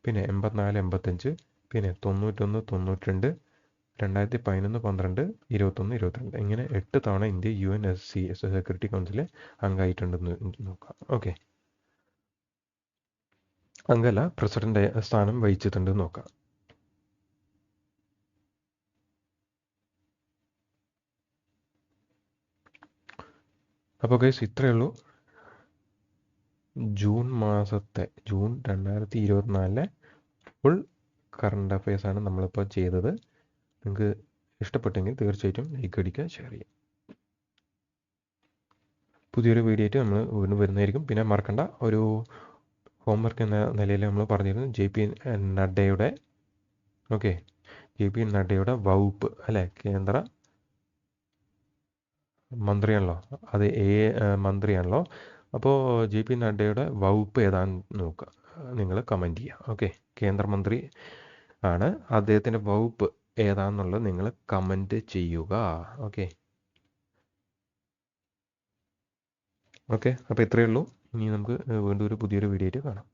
പിന്നെ 84-85, പിന്നെ 91-92, 2011-12, 21-22. ഇങ്ങനെ 8 തവണ ഇന്ത്യ UNSC സെക്യൂരിറ്റി കൗൺസിലിൽ അംഗമായിട്ടുണ്ടെന്ന് നോക്കാം. ഓക്കെ, അംഗമല്ല, പ്രസിഡന്റ് സ്ഥാനം വഹിച്ചിട്ടുണ്ട് നോക്കാം. അപ്പോൾ ഗൈസ് ഇത്രയേ ഉള്ളൂ ജൂൺ 2024 ഫുൾ കറണ്ട് അഫയേഴ്സാണ് നമ്മളിപ്പോൾ ചെയ്തത്. നിങ്ങൾക്ക് ഇഷ്ടപ്പെട്ടെങ്കിൽ തീർച്ചയായിട്ടും ലൈക്ക് അടിക്കുക, ഷെയർ ചെയ്യുക. പുതിയൊരു വീഡിയോ ആയിട്ട് നമ്മൾ വീണ്ടും വരുന്നതായിരിക്കും. പിന്നെ മറക്കണ്ട, ഒരു ഹോംവർക്ക് എന്ന നിലയിൽ നമ്മൾ പറഞ്ഞിരുന്നു JP നഡ്ഡയുടെ വകുപ്പ് അല്ലേ, കേന്ദ്ര മന്ത്രിയാണല്ലോ, അത് മന്ത്രിയാണല്ലോ. അപ്പോൾ JP നഡ്ഡയുടെ വകുപ്പ് ഏതാണെന്ന് നോക്കുക, നിങ്ങൾ കമൻറ്റ് ചെയ്യുക. ഓക്കെ, കേന്ദ്രമന്ത്രി ആണ്, അദ്ദേഹത്തിൻ്റെ വകുപ്പ് ഏതാണെന്നുള്ളത് നിങ്ങൾ കമൻറ്റ് ചെയ്യുക. ഓക്കെ, അപ്പോൾ ഇത്രയേ ഉള്ളൂ. ഇനി നമുക്ക് വീണ്ടും ഒരു പുതിയൊരു വീഡിയോ ആയിട്ട് കാണാം.